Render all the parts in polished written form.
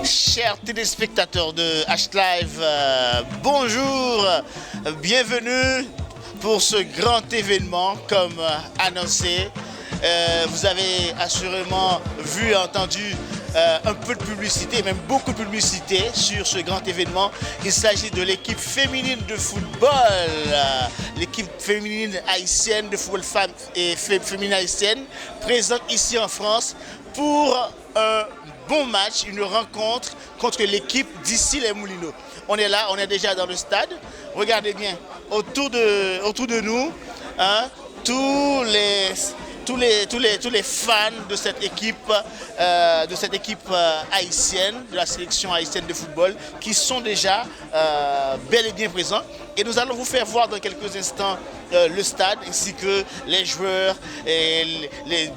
Chers téléspectateurs de H-Live, bonjour, bienvenue pour ce grand événement comme annoncé. Vous avez assurément vu et entendu un peu de publicité, même beaucoup de publicité sur ce grand événement. Il s'agit de l'équipe féminine de football, l'équipe féminine haïtienne de football femme et féminine haïtienne, présente ici en France pour un bon match, une rencontre contre l'équipe d'ici les Moulineaux. On est là, on est déjà dans le stade. Regardez bien, autour de nous, hein, tous les fans de cette équipe haïtienne, de la sélection haïtienne de football, qui sont déjà bel et bien présents. Et nous allons vous faire voir dans quelques instants le stade, ainsi que les joueurs et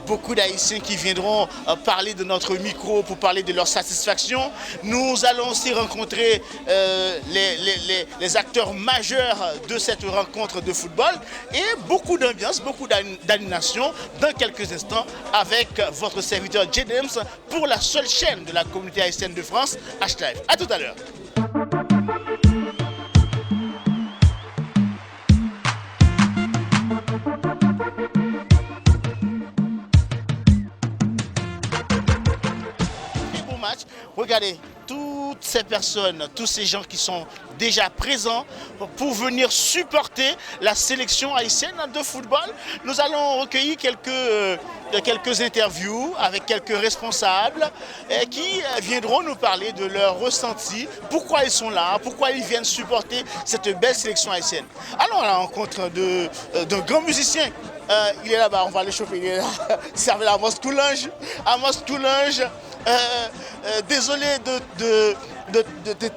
beaucoup d'Haïtiens qui viendront parler de notre micro pour parler de leur satisfaction. Nous allons aussi rencontrer les acteurs majeurs de cette rencontre de football et beaucoup d'ambiance, beaucoup d'animation dans quelques instants avec votre serviteur James pour la seule chaîne de la communauté haïtienne de France, H-Live. À tout à l'heure. Regardez, toutes ces personnes, tous ces gens qui sont déjà présents pour venir supporter la sélection haïtienne de football. Nous allons recueillir quelques interviews avec quelques responsables qui viendront nous parler de leur ressenti, pourquoi ils sont là, pourquoi ils viennent supporter cette belle sélection haïtienne. Allons à la rencontre d'un grand musicien. Il est là-bas, on va le choper, il est là. Il s'appelle Amos Coulange. Amos Coulange. Désolé de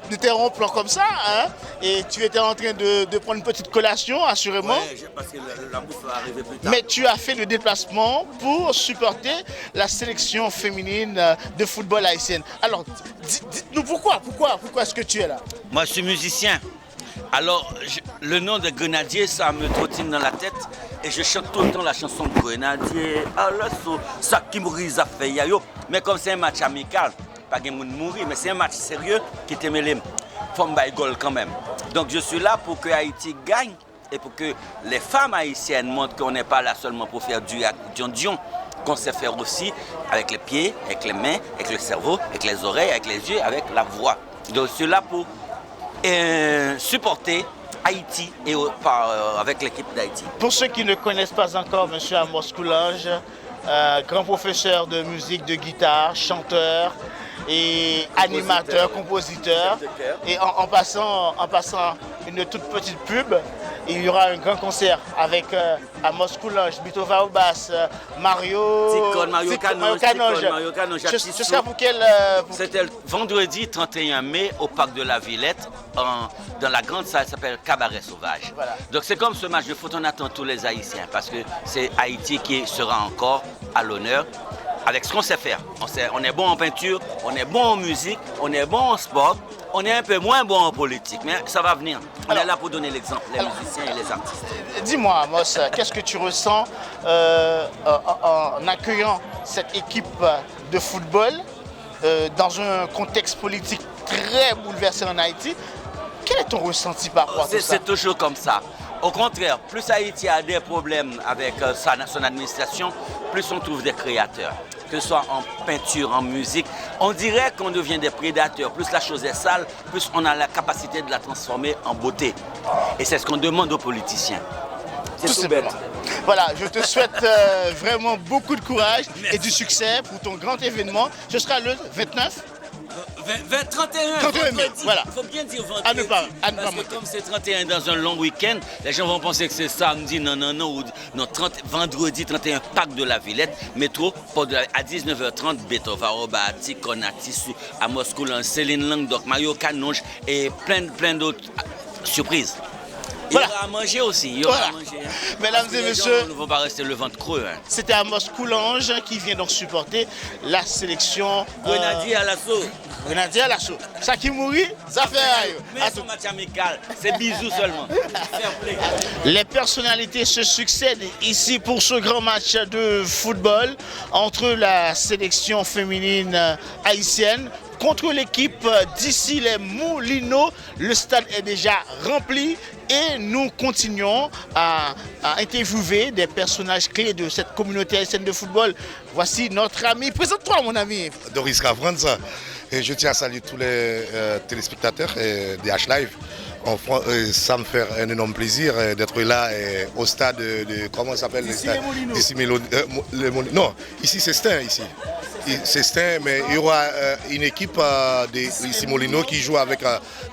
t'interrompre comme ça, hein? Et tu étais en train de prendre une petite collation, assurément. Oui, parce que la bouffe va arriver plus tard. Mais tu as fait le déplacement pour supporter la sélection féminine de football haïtienne. Alors, dites-nous pourquoi est-ce que tu es là? Moi, je suis musicien. Alors, le nom de Grenadier, ça me trottine dans la tête. Et je chante tout le temps la chanson de Grenadier. Alors, ça qui mourit, ça fait yayo. Mais comme c'est un match amical, pas de monde mourir, mais c'est un match sérieux qui te mêle. Faut me bailler goal quand même. Donc, je suis là pour que Haïti gagne et pour que les femmes haïtiennes montrent qu'on n'est pas là seulement pour faire du dion, qu'on sait faire aussi avec les pieds, avec les mains, avec le cerveau, avec les oreilles, avec les yeux, avec la voix. Donc, je suis là pour supporter Haïti et avec l'équipe d'Haïti. Pour ceux qui ne connaissent pas encore M. Amos Coulange, grand professeur de musique, de guitare, chanteur et animateur, compositeur. Et en passant une toute petite pub, il y aura un grand concert avec Amos Coulange, Bitova au basse, Mario Canoge. Ce sera pour quel... C'était le vendredi 31 mai au parc de la Villette, dans la grande salle qui s'appelle Cabaret Sauvage. Voilà. Donc c'est comme ce match de foot, on attend tous les Haïtiens parce que c'est Haïti qui sera encore à l'honneur avec ce qu'on sait faire. On est bon en peinture, on est bon en musique, on est bon en sport. On est un peu moins bon en politique, mais ça va venir. On est là pour donner l'exemple, les musiciens et les artistes. Dis-moi, Amos, qu'est-ce que tu ressens en accueillant cette équipe de football dans un contexte politique très bouleversé en Haïti? Quel est ton ressenti par rapport à tout ça? C'est toujours comme ça. Au contraire, plus Haïti a des problèmes avec son administration, plus on trouve des créateurs. Que ce soit en peinture, en musique, on dirait qu'on devient des prédateurs. Plus la chose est sale, plus on a la capacité de la transformer en beauté. Et c'est ce qu'on demande aux politiciens. C'est tout bête. Voilà, je te souhaite vraiment beaucoup de courage. Merci. Et du succès pour ton grand événement. Ce sera le 29 31 mai, voilà. Il faut bien dire vendredi, parce que comme c'est 31 dans un long week-end, les gens vont penser que c'est samedi, non, vendredi 31, Parc de la Villette, métro, à 19h30, Betova, Obati, Konati, Amos Coulange, Céline Languedoc, Mario Canoge et plein d'autres surprises. Il y aura à manger aussi. Il y aura à manger. Mesdames et messieurs, on ne va pas rester le ventre creux. Hein. C'était Amos Coulange qui vient donc supporter la sélection. Grenadier à l'assaut. Grenadier à l'assaut. Ça qui mourit, ça fait aïe. Mais c'est un match amical. C'est bisous seulement. Les personnalités se succèdent ici pour ce grand match de football entre la sélection féminine haïtienne contre l'équipe d'ici les Moulineaux. Le stade est déjà rempli et nous continuons à interviewer des personnages clés de cette communauté haïtienne de football. Voici notre ami. Présente-toi, mon ami. Doris Cavranz. Et je tiens à saluer tous les téléspectateurs de H-Live. Ça me fait un énorme plaisir d'être là au stade de comment ça s'appelle? Ici les Moulineaux. Non, ici c'est Stein. C'est Stein, mais il y aura une équipe ici Moulineaux qui joue avec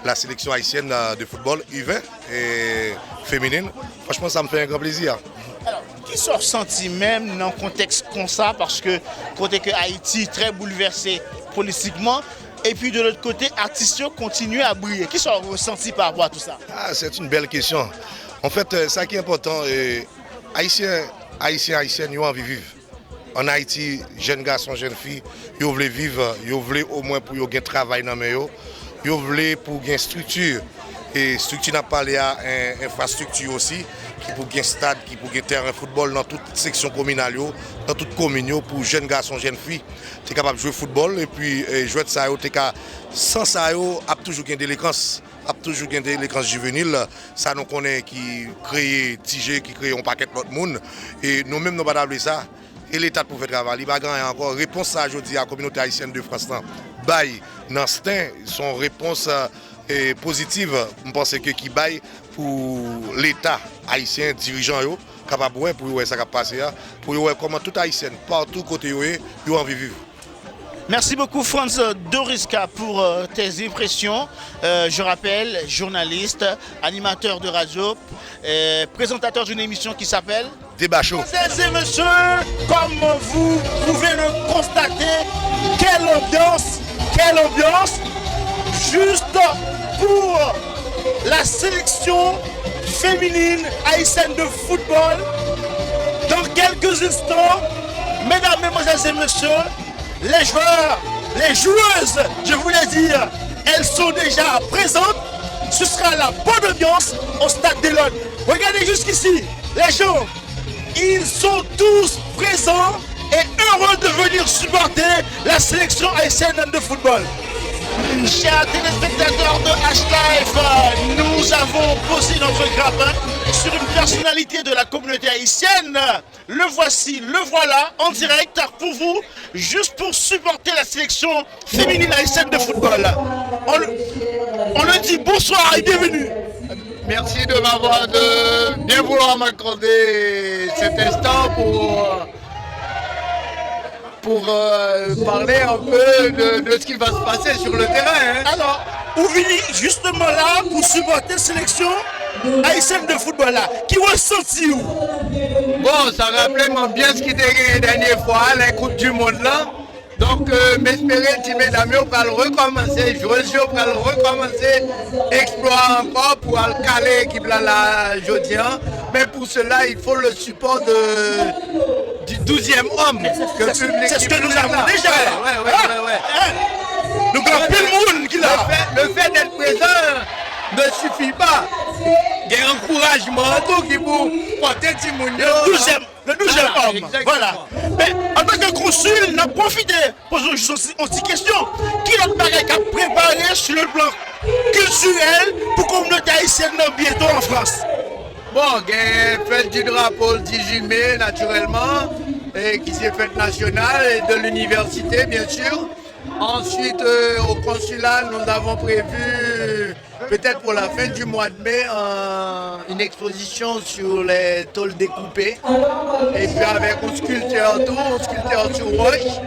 la sélection haïtienne de football U20 et féminine. Franchement, ça me fait un grand plaisir. Alors, qui sont ressentis même dans un contexte comme ça, parce que côté que Haïti est très bouleversé politiquement, et puis de l'autre côté, artistes continuent à briller. Qui sont ressentis par rapport à tout ça? C'est une belle question. En fait, ça qui est important, Haïtiens, ils ont envie de vivre. En Haïti, jeunes garçons, jeunes filles, ils veulent vivre, ils veulent au moins pour qu'ils aient un travail dans les mains, ils veulent pour qu'ils aient une structure. Et structure n'a pas à infrastructure aussi, qui pour un stade, qui pour un terrain de football dans toute section communale, dans toute commune, pour jeunes garçons, jeunes filles, tu es capable de jouer au football et puis jouer de ça, sans ça, il y a toujours une délinquance. Toujours une délinquance juvénile, ça nous connaît qui crée TG, qui crée un paquet de l'autre monde. Et nous-mêmes, nous ne pouvons pas ça. Et l'État pouvait travailler. Il y a encore réponse à aujourd'hui à la communauté haïtienne de France. Bail, dans son réponse positive, je pense que qui baille pour l'État haïtien, dirigeant, capable pour voir ça qui passe, pour voir comment tout haïtien, partout côté, ils ont envie de vivre. Merci beaucoup Franz Doriska pour tes impressions. Je rappelle, journaliste, animateur de radio, présentateur d'une émission qui s'appelle Débat Chaud. Mesdames et messieurs, comme vous pouvez le constater, quelle ambiance, juste pour la sélection féminine haïtienne de football. Dans quelques instants, mesdames, mesdemoiselles et messieurs, les joueurs, les joueuses, je voulais dire, elles sont déjà présentes. Ce sera la bonne ambiance au stade de l'One. Regardez jusqu'ici, les gens, ils sont tous présents et heureux de venir supporter la sélection haïtienne de football. Chers téléspectateurs de H-Live, nous avons posé notre grappin sur une personnalité de la communauté haïtienne. Le voici, le voilà, en direct pour vous, juste pour supporter la sélection féminine haïtienne de football. On le dit bonsoir et bienvenue. Merci de m'avoir de bien vouloir m'accorder cet instant pour parler un peu de ce qui va se passer sur le terrain. Alors, Ouvini, justement là, pour supporter la sélection haïtienne de football là, qui ressentit où? Bon, ça rappelait bien ce qui était gagné la dernière fois, les Coupes du Monde là. Donc, m'espérer que mesdames va le recommencer, jouer pour le recommencer, explorer encore pour le caler l'équipe là aujourd'hui. Mais pour cela, il faut le support du 12e homme. C'est ce que nous avons déjà. Ouais. Donc, il y a plus de monde qui l'a. Le fait d'être présent ne suffit pas. Il y a un encouragement tout qui pour porter Timounio. Le 12e homme. Exactement. Voilà. Mais en tant que consul, on a profité. Posons juste une question. Qui est l'appareil qui a préparé sur le plan culturel pour la communauté haïtienne bientôt en France? Bon, il y a fête du drapeau le 18 mai, naturellement, et qui s'est fête nationale et de l'université, bien sûr. Ensuite, au consulat, nous avons prévu, peut-être pour la fin du mois de mai, une exposition sur les tôles découpées. Et puis avec un sculpteur sur roche.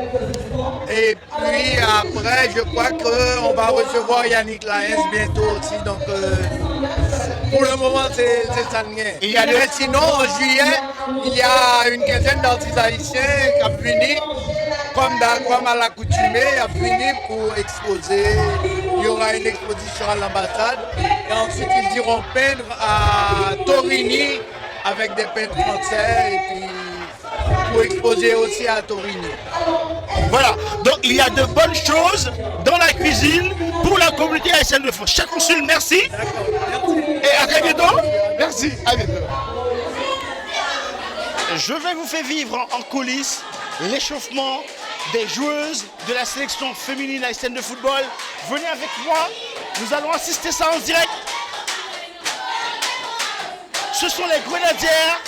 Et puis après, je crois qu'on va recevoir Yannick Laens bientôt aussi. Donc, pour le moment, c'est ça. Mais sinon, en juillet, il y a une quinzaine d'artistes haïtiens qui ont fini. Comme à l'accoutumée, il a fini pour exposer. Il y aura une exposition à l'ambassade. Et ensuite, ils iront peindre à Torigny avec des peintres français. Et puis, pour exposer aussi à Torigny. Voilà. Donc, il y a de bonnes choses dans la cuisine pour la communauté haïtienne de France. Cher consul, merci. Et à très bientôt. Merci. À bientôt. Je vais vous faire vivre en coulisses l'échauffement des joueuses de la sélection féminine haïtienne de football. Venez avec moi, nous allons assister ça en direct. Ce sont les grenadières.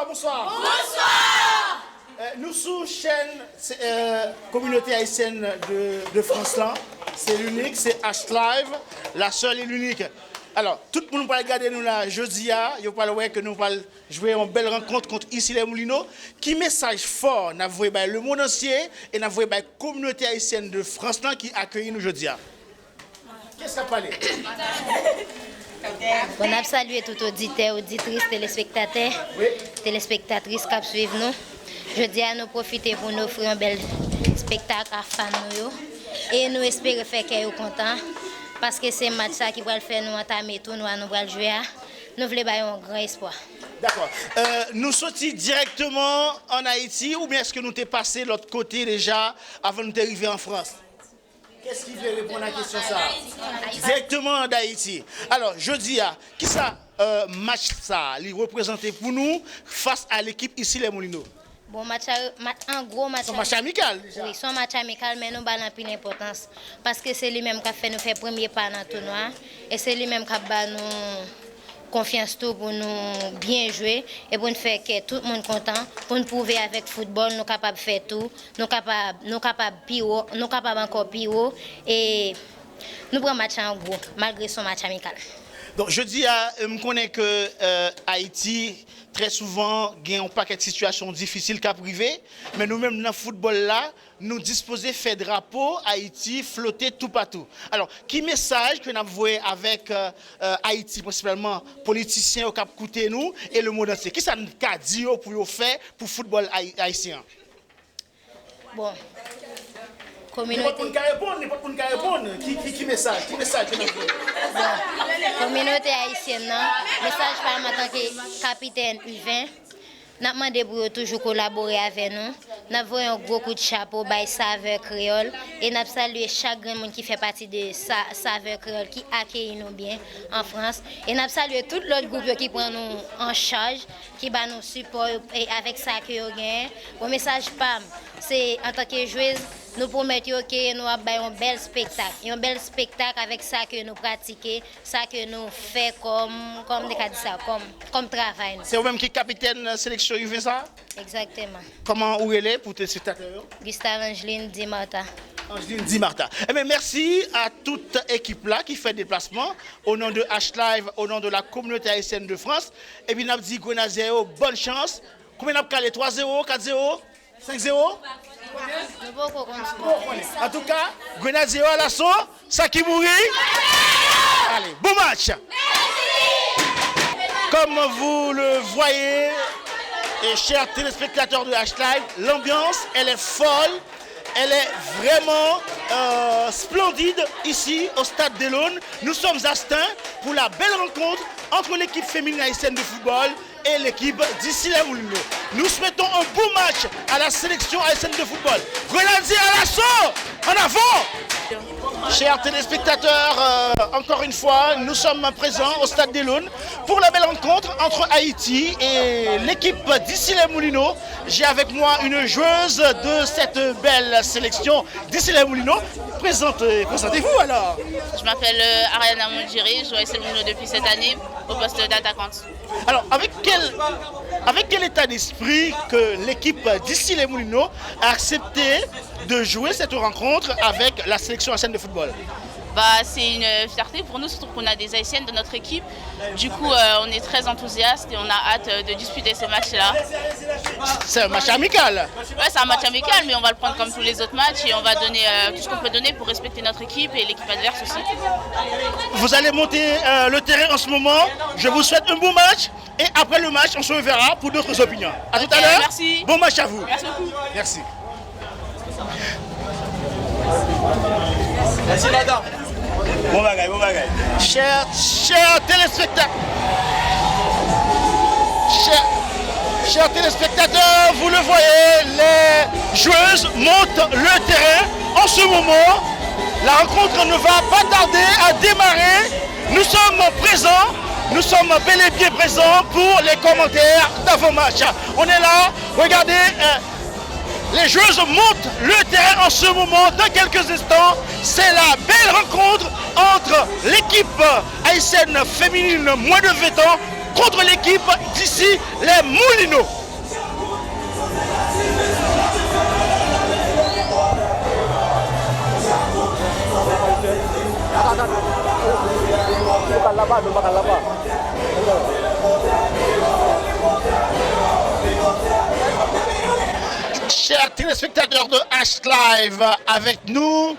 Bonsoir. Nous sous chaîne communauté haïtienne de France là, c'est l'unique, c'est H-Live, la seule et l'unique. Alors, tout le monde va regarder nous là jeudi, il va voir que nous allons jouer une belle rencontre contre ici les Moulineaux. Qui message fort n'a voué le monde entier et n'a voué la communauté haïtienne de France là qui accueille nous jeudi. Qu'est-ce que ça parle? On a salué tout auditeur, auditrice, téléspectateurs, téléspectatrices qui suivent nous. Je dis à nous profiter pour nous offrir un bel spectacle à fans nous. Et nous espérons faire qu'ils soient contents. Parce que c'est un match qui va faire nous entamer tout, nous allons jouer. Nous voulons avoir un grand espoir. D'accord. Nous sortis directement en Haïti ou bien est-ce que nous t'es passé de l'autre côté déjà avant de t'arriver en France? Qu'est-ce qui veut répondre à la question ça? Directement d'Haïti. Alors, je dis, qui ça match ça, il représenté pour nous face à l'équipe ici les Moulineaux? Bon, un gros match. C'est un match amical déjà. Oui, c'est un match amical, mais nous avons plus d'importance. Parce que c'est lui-même qui a fait nous faire premier pas dans le tournoi. Et c'est lui-même qui a nous confiance tout pour nous bien jouer et pour nous faire que tout le monde content, pour nous prouver avec le football, nous sommes capables de faire tout, nous sommes capables encore plus haut et nous prenons match en gros, malgré son match amical. Donc je dis, je connais que Haïti, très souvent, il y a un paquet de situations difficiles qu'à priver, mais nous-mêmes dans le football là, nous disposons de faire drapeau Haïti flotter tout partout. Alors, qui message que nous avons avec Haïti, principalement politiciens au cap coûté nous et le monde entier? Qui ça nous a dit pour faire pour le football haïtien? Bon. Communauté. Qui message que nous avons? Communauté haïtienne, message par en tant que capitaine U20. Nous avons demandé pour toujours collaborer avec nous. Nous avons un gros coup de chapeau by Saveur Créole et nous avons salué chaque grand monde qui fait partie de Saveur Créole qui accueille nous bien en France. Et nous avons salué tout l'autre groupe qui prend nous en charge, qui va nous support et avec ça que nous gagnons. Mon message PAM, c'est en tant que joueuse, nous promettons que nous avons un bel spectacle. Un bel spectacle avec ça que nous pratiquons, ça que nous faisons comme travail. C'est vous-même qui est capitaine de la sélection U20 ça? Exactement. Comment où elle est pour tes spectateurs? Gustave Angeline Di Marta. Angeline Di Marta. Eh bien, merci à toute équipe là qui fait déplacement au nom de H-Live, au nom de la communauté haïtienne de France. Et puis, nous avons dit Grenadier, bonne chance. Combien nous avons calé? 3-0, 4-0, 5-0? En tout cas, Grenadier à l'assaut, ça qui mourit. Allez, bon match. Comme vous le voyez, et chers téléspectateurs de H-Live, l'ambiance, elle est folle, elle est vraiment splendide ici au Stade de l'Aune. Nous sommes à Stein pour la belle rencontre entre l'équipe féminine haïtienne de football et l'équipe d'ici les Moulineaux. Nous souhaitons un beau match à la sélection haïtienne de football. Grenadier à l'assaut, en avant! Chers téléspectateurs, encore une fois, nous sommes présents au Stade de l'Aune pour la belle rencontre entre Haïti et l'équipe d'ici les Moulineaux. J'ai avec moi une joueuse de cette belle sélection d'ici les Moulineaux. Présentez-vous alors. Je m'appelle Ariana Moudjiri, je joue à ici les Moulineaux depuis cette année au poste d'attaquante. Alors, avec quel avec quel état d'esprit que l'équipe d'ici les Moulineaux a accepté de jouer cette rencontre avec la sélection haïtienne de football? C'est une fierté pour nous, surtout qu'on a des Haïtiennes de notre équipe. Du coup, on est très enthousiastes et on a hâte de disputer ce match-là. C'est un match amical. Ouais, c'est un match amical, mais on va le prendre comme tous les autres matchs et on va donner tout ce qu'on peut donner pour respecter notre équipe et l'équipe adverse aussi. Vous allez monter le terrain en ce moment. Je vous souhaite un bon match et après le match, on se reverra pour d'autres opinions. À tout à l'heure. Merci. Bon match à vous. Merci beaucoup. Merci. Merci madame. Bon bagaille. Chers téléspectateurs, chers téléspectateurs, vous le voyez, les joueuses montent le terrain. En ce moment, la rencontre ne va pas tarder à démarrer. Nous sommes présents, nous sommes bel et bien présents pour les commentaires d'avant-match. On est là, regardez. Les joueuses montent le terrain en ce moment. Dans quelques instants, c'est la belle rencontre entre l'équipe haïtienne féminine moins de 20 ans contre l'équipe d'ici les Moulineaux. Chers téléspectateurs de H-Live, avec nous,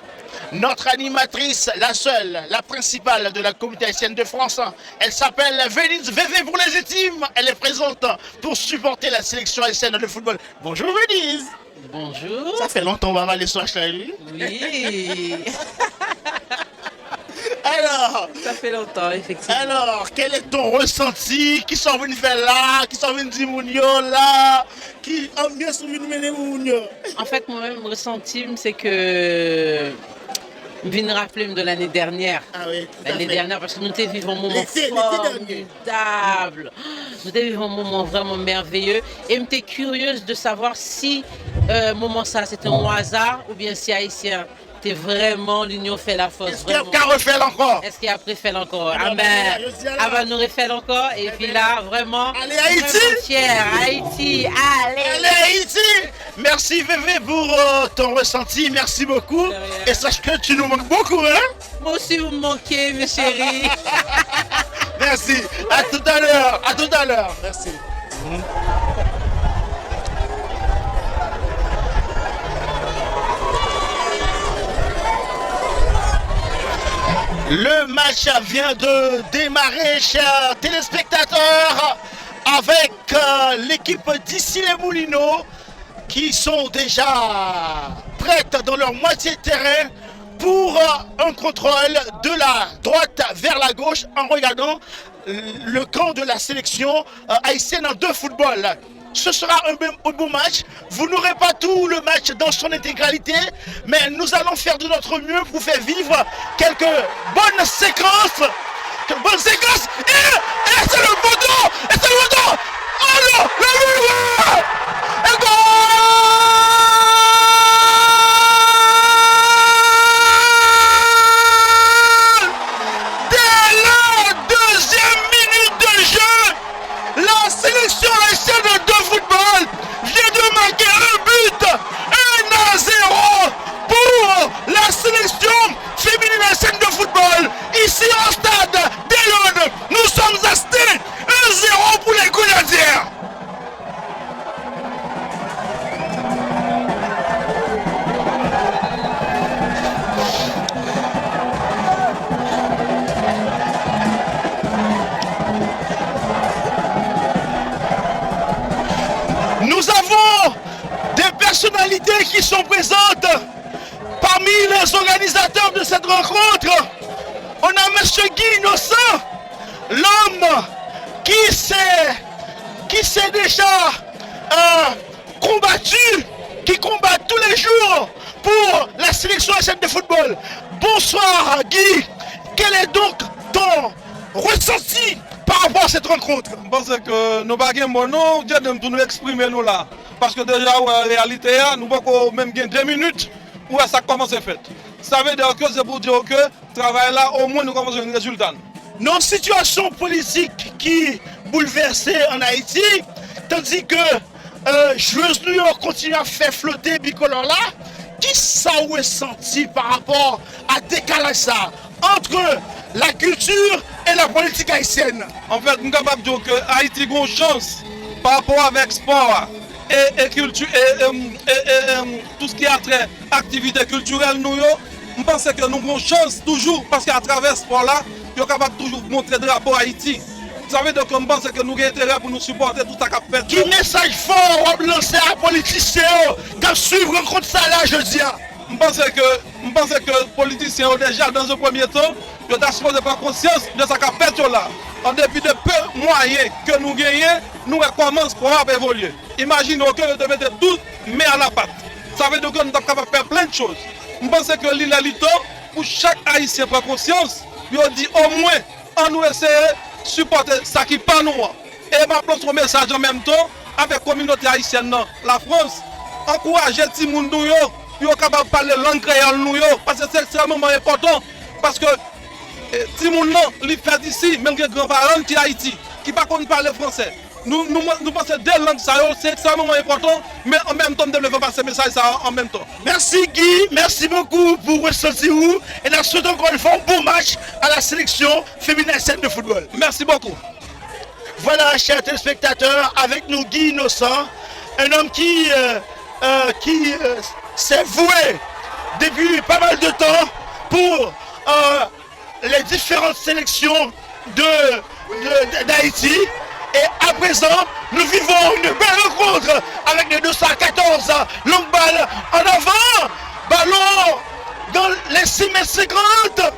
notre animatrice, la seule, la principale de la communauté haïtienne de France. Elle s'appelle Venise VV pour les intimes. Elle est présente pour supporter la sélection haïtienne de football. Bonjour Venise. Bonjour. Ça fait longtemps qu'on va aller sur H-Live. Oui. Alors, ça fait longtemps, effectivement. Alors, quel est ton ressenti? Qui sont venus faire là? Qui sont venus dire Mounio là? Qui ont bien venu mener Mounio? En fait, moi-même, mon ressenti, c'est que je viens rappeler de l'année dernière. Ah oui, l'année dernière, parce que nous vivons un moment formidable. Nous vivons un moment vraiment merveilleux. Et je suis curieuse de savoir si moment ça, c'était un hasard ou bien si haïtien. C'est vraiment l'union fait la force. Est-ce qu'il y a qu'à refaire encore? Est-ce qu'il y a après encore? Amen. Nous refaire encore. Et puis là, vraiment. Allez Haïti! Fier, Haïti, allez Haïti! Merci VV pour ton ressenti, merci beaucoup. Et sache que tu nous manques beaucoup, hein? Moi aussi vous me manquez, mes chéris. Merci, à tout à l'heure, à tout à l'heure. Merci. Le match vient de démarrer, chers téléspectateurs, avec l'équipe d'ici les Moulineaux qui sont déjà prêtes dans leur moitié de terrain pour un contrôle de la droite vers la gauche en regardant le camp de la sélection haïtienne de football. Ce sera un beau match. Vous n'aurez pas tout le match dans son intégralité, mais nous allons faire de notre mieux pour faire vivre quelques bonnes séquences. Et c'est le bouton. Et c'est le bouton. Oh non, le but. Dès la deuxième minute de jeu, la sélection haïtienne de football vient de marquer un but, 1-0 pour la sélection féminine haïtienne de football. Ici au stade d'Elon, nous sommes à Stade, 1-0 pour les Grenadiers. Nous avons des personnalités qui sont présentes parmi les organisateurs de cette rencontre. On a M. Guy Innocent, l'homme qui s'est déjà combattu, qui combat tous les jours pour la sélection haïtienne de football. Bonsoir Guy, quel est donc ton ressenti par rapport à cette rencontre? Parce que nous n'avons pas bon nom pour nous exprimer nous là. Parce que déjà, en réalité, nous n'avons même 2 minutes où ça commence à faire. Ça veut dire que c'est pour dire que le travail là, au moins, nous commençons un résultat. Nos situations politiques qui bouleversées en Haïti, tandis que joueuse New York continue à faire flotter bicolore là. Qui ça ou est senti par rapport à décalage ça entre la culture et la politique haïtienne? En fait, nous sommes capables de dire que Haïti a une chance par rapport avec sport et culture et tout ce qui a trait activité culturelle. Je pense que nous avons une chance toujours parce qu'à travers ce sport-là, nous sommes capables de toujours montrer le drapeau Haïti. Vous savez, donc, je pense que nous avons intérêt pour nous supporter tout à fait. Quel message fort on lancer à les politiciens de suivre rencontre ça là, je dis? Je pense que les politiciens ont déjà, dans un premier temps, ils ont supposé prendre conscience de ce qu'a fait là. En dépit de peu moyens que nous gagnons, nous commençons à évoluer. Imaginons que nous devons mettre tout mais à la patte. Ça veut dire que nous sommes capables de faire plein de choses. Je pense que l'île à l'Iton, pour chaque Haïtien prend conscience, il dit au moins, on nous essaie de supporter ça qui n'est pas nous. Et je pense un message en même temps avec la communauté haïtienne, la France, encourager les gens qui sont capables de parler langue créole parce que c'est extrêmement important. Parce que si les gens qui fait ici, même les grands-parents qui sont Haïti, qui ne parlent pas français, nous pensons que deux langues, c'est extrêmement important, mais en même temps, nous devons passer ce message en même temps. Merci Guy, merci beaucoup pour ressentir vous. Et nous souhaitons encore une fois un bon match à la sélection féminine de football. Merci beaucoup. Voilà, chers téléspectateurs, avec nous Guy Innocent, un homme qui s'est voué depuis pas mal de temps pour les différentes sélections d'Haïti. Et à présent, nous vivons une belle rencontre avec les 214 longue balle en avant, ballon dans les 6,50 m.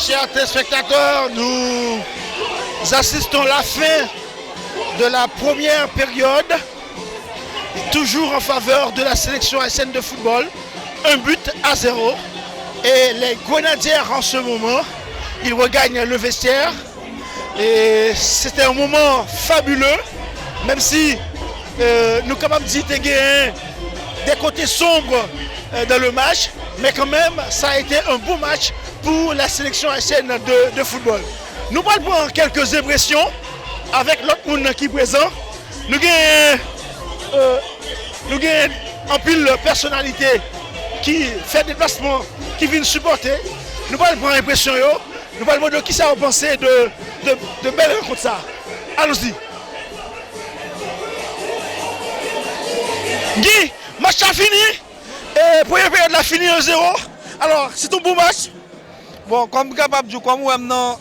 Chers téléspectateurs, nous assistons à la fin de la première période, toujours en faveur de la sélection haïtienne de football, 1-0. Et les Grenadières en ce moment, ils regagnent le vestiaire. Et c'était un moment fabuleux, même si nous sommes capables de dire qu'il y a des côtés sombres dans le match, mais quand même, ça a été un beau match pour la sélection haïtienne de football. Nous allons prendre quelques impressions avec l'autre monde qui est présent. Nous avons en pile personnalité qui fait des déplacements, qui viennent supporter. Nous allons prendre l'impression, nous allons demander qui ça a pensé de belles rencontres ça. Allons-y. Guy, match a fini. Et première période l'a fini 1-0. Alors, c'est un beau match. Bon, comme je suis capable de dire, comme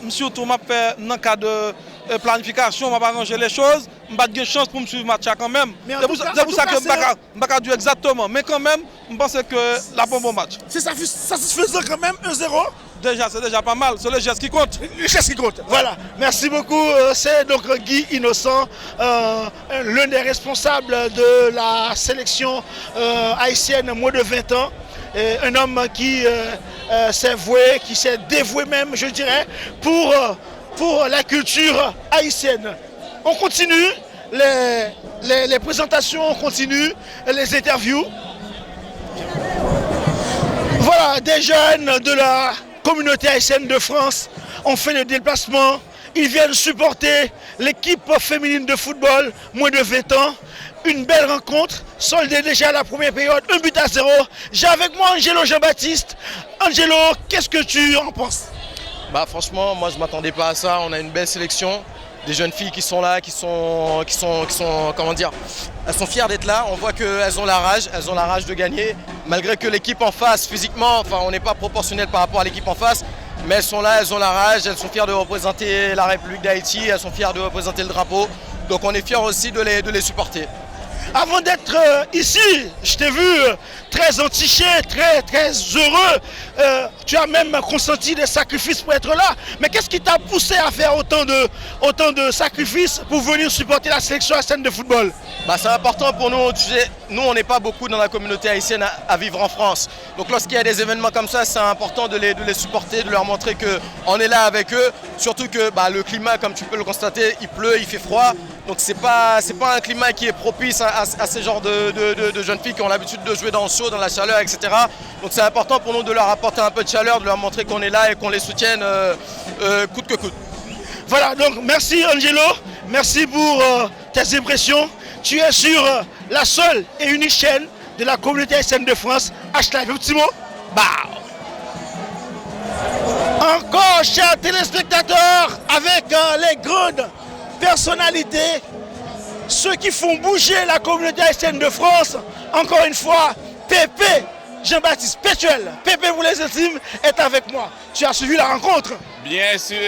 je surtout fait dans le cas de planification, je vais arranger les choses, je n'ai pas de chance pour me suivre le match quand même. C'est pour ça que je ne peux pas dire exactement. Mais quand même, je pense que c'est un bon match. C'est satisfaisant quand même, 1-0. Déjà, c'est déjà pas mal. C'est le geste qui compte. Le geste qui compte. Voilà. Merci beaucoup. C'est donc Guy Innocent, l'un des responsables de la sélection haïtienne moins de 20 ans. Un homme qui s'est voué, qui s'est dévoué même, je dirais, pour la culture haïtienne. On continue les présentations, on continue les interviews. Voilà, des jeunes de la communauté haïtienne de France ont fait le déplacement. Ils viennent supporter l'équipe féminine de football, moins de 20 ans. Une belle rencontre, soldée déjà la première période, 1-0. J'ai avec moi Angelo Jean-Baptiste. Angelo, qu'est-ce que tu en penses? Franchement, moi je ne m'attendais pas à ça. On a une belle sélection. Des jeunes filles qui sont là, qui sont comment dire, elles sont fières d'être là. On voit qu'elles ont la rage de gagner. Malgré que l'équipe en face, physiquement, on n'est pas proportionnel par rapport à l'équipe en face. Mais elles sont là, elles ont la rage, elles sont fières de représenter la République d'Haïti, elles sont fières de représenter le drapeau. Donc on est fiers aussi de les supporter. Avant d'être ici, je t'ai vu très entiché, très heureux. Tu as même consenti des sacrifices pour être là. Mais qu'est-ce qui t'a poussé à faire autant de sacrifices pour venir supporter la sélection haïtienne de football? C'est important pour nous. Tu sais, nous, on n'est pas beaucoup dans la communauté haïtienne à vivre en France. Donc lorsqu'il y a des événements comme ça, c'est important de les supporter, de leur montrer qu'on est là avec eux. Surtout que le climat, comme tu peux le constater, il pleut, il fait froid. Donc c'est pas un climat qui est propice à ce genre de jeunes filles qui ont l'habitude de jouer dans le chaud, dans la chaleur, etc. Donc c'est important pour nous de leur apporter un peu de chaleur, de leur montrer qu'on est là et qu'on les soutienne coûte que coûte. Voilà, donc merci Angelo, merci pour tes impressions. Tu es sur la seule et unique chaîne de la communauté haïtienne de France, H-Live. Un petit mot? Encore, chers téléspectateurs, avec les grandes personnalités, ceux qui font bouger la communauté haïtienne de France, encore une fois, Pépé Jean-Baptiste Pétuel, Pépé pour les intimes, est avec moi. Tu as suivi la rencontre? Bien sûr,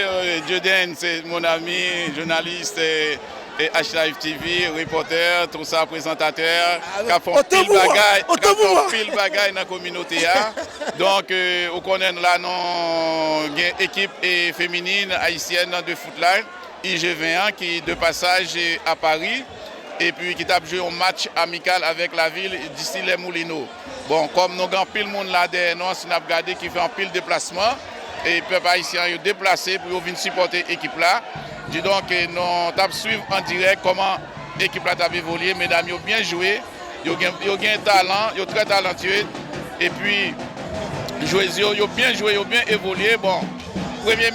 Joden, c'est mon ami, journaliste et H-Live TV, reporter, tout ça, présentateur, qui a fait pile bagaille dans la communauté. Donc, on connaît là une équipe féminine haïtienne de football, IG21, qui est de passage à Paris, et puis qui a joué un match amical avec la ville d'ici les Moulineaux. Bon, comme nous avons pile monde là derrière nous, on a regardé qui fait un pile déplacement, et les peuples haïtiens sont déplacés pour venir supporter l'équipe là. Dis donc, nous avons suivi en direct comment l'équipe là a évolué. Mesdames, ils ont bien joué, ils ont un talent, ils sont très talentueux. Et puis, ils ont bien joué, ils ont bien évolué. Bon, première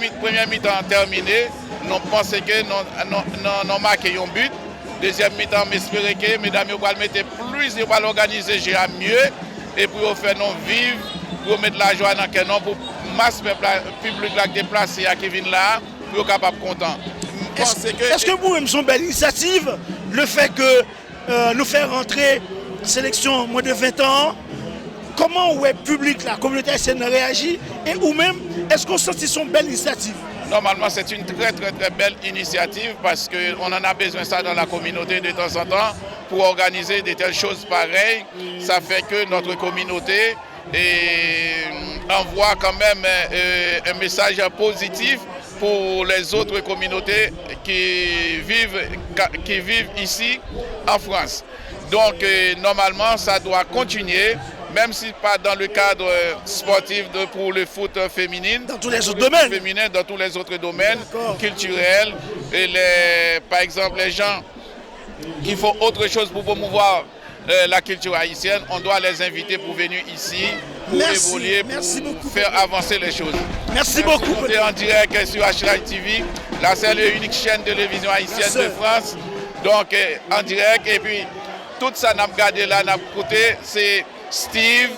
mi-temps terminé, nous pensons que nous avons marqué un but. Deuxième mi-temps, j'espère que mesdames, ils vont mettre plus, ils vont organiser mieux. Et puis, ils faire nous vivre, pour mettre la joie dans le canon, pour masse public déplacé qui vient là, pour être capable content. Est-ce que vous-même, c'est une belle initiative, le fait que nous faire rentrer sélection moins de 20 ans, comment le public, la communauté haïtienne réagit, et ou même, est-ce qu'on sent que c'est une belle initiative? Normalement, c'est une très belle initiative parce qu'on en a besoin ça dans la communauté de temps en temps pour organiser de telles choses pareilles. Ça fait que notre communauté envoie quand même un message positif pour les autres communautés qui vivent ici en France. Donc normalement ça doit continuer, même si pas dans le cadre sportif pour le foot féminin. Dans tous les autres domaines. Féminin, dans tous les autres domaines culturels. Et par exemple les gens qui font autre chose pour promouvoir la culture haïtienne, on doit les inviter pour venir ici, pour évoluer, pour faire avancer les choses. Merci beaucoup. On est en direct sur H-Live TV, la seule et unique chaîne de télévision haïtienne de France. Donc en direct, et puis tout ça n'a regardé là, n'a écouté, c'est Steve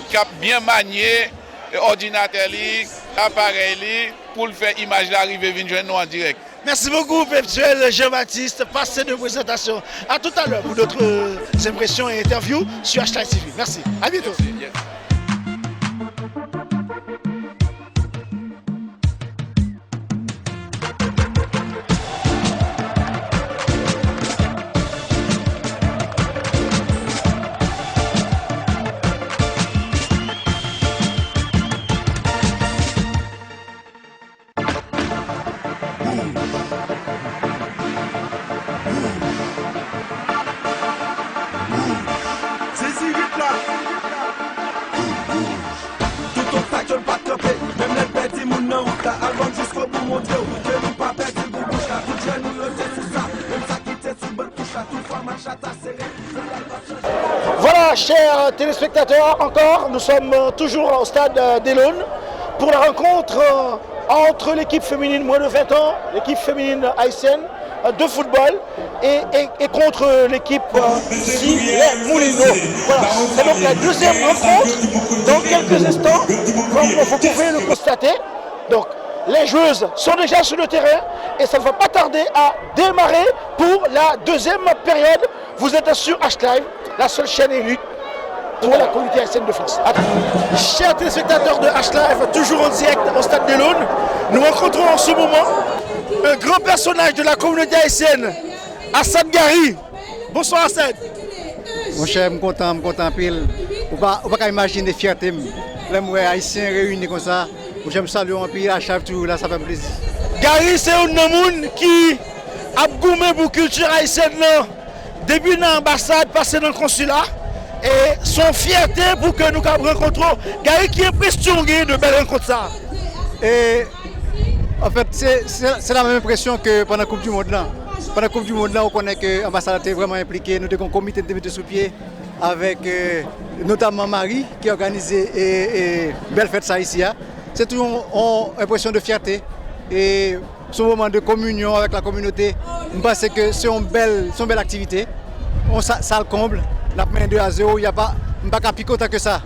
qui a bien manié ordinateur, appareil pour le faire image l'arrivée venir joindre nous en direct. Merci beaucoup, Pétuel Jean-Baptiste. Passez de présentation. À tout à l'heure pour d'autres impressions et interviews sur H-Live TV. Merci. À bientôt. Merci. Voilà, chers téléspectateurs, encore, nous sommes toujours au stade d'Elone pour la rencontre entre l'équipe féminine moins de 20 ans, l'équipe féminine haïtienne de football et contre l'équipe les Moulineaux. Voilà. C'est donc la deuxième rencontre dans quelques instants, comme vous pouvez le constater. Donc les joueuses sont déjà sur le terrain et ça ne va pas tarder à démarrer pour la deuxième période. Vous êtes sur H-Live, la seule chaîne élue pour la communauté haïtienne de France. Chers téléspectateurs de H-Live, toujours en direct au Stade de l'Aune, nous rencontrons en ce moment un grand personnage de la communauté haïtienne, Assad Gari. Bonsoir Assad. Mon cher, je suis content pile. On ne peut pas imaginer la fierté. Les Haïtiens réunis comme ça, je me salue en pile à chaque tour, là ça fait plaisir. Gari, c'est un homme qui a goûté pour la culture haïtienne depuis l'ambassade, passé dans le consulat. Et son fierté pour que nous rencontrons Gary qui est pressionné de belles rencontres ça. Et en fait, c'est la même impression que pendant la Coupe du Monde là. Pendant la Coupe du Monde là, on connaît que l'ambassade était vraiment impliquée. Nous avons un comité de mise sous pied avec notamment Marie qui a organisé une belle fête ça ici. C'est toujours une impression de fierté et ce moment de communion avec la communauté. Je pense que c'est une belle activité. Ça le comble. La main 2-0, il n'y a pas plus content que ça.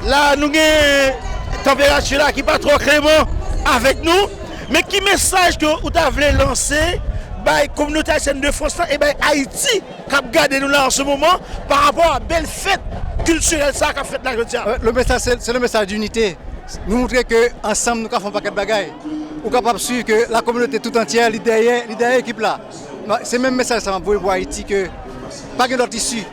Là, nous avons une température là qui n'est pas trop clément avec nous. Mais qui message que vous avez lancé la communauté haïtienne de France et Haïti qui a gardé nous là en ce moment par rapport à la belle fête culturelle ça qu'a fait la Jodiya? Le message, c'est le message d'unité. Nous montrer qu'ensemble, nous faisons un paquet de bagailles. Nous sommes capables de suivre que la communauté tout entière, derrière l'équipe là. C'est le même message pour Haïti que pas que d'autres issues,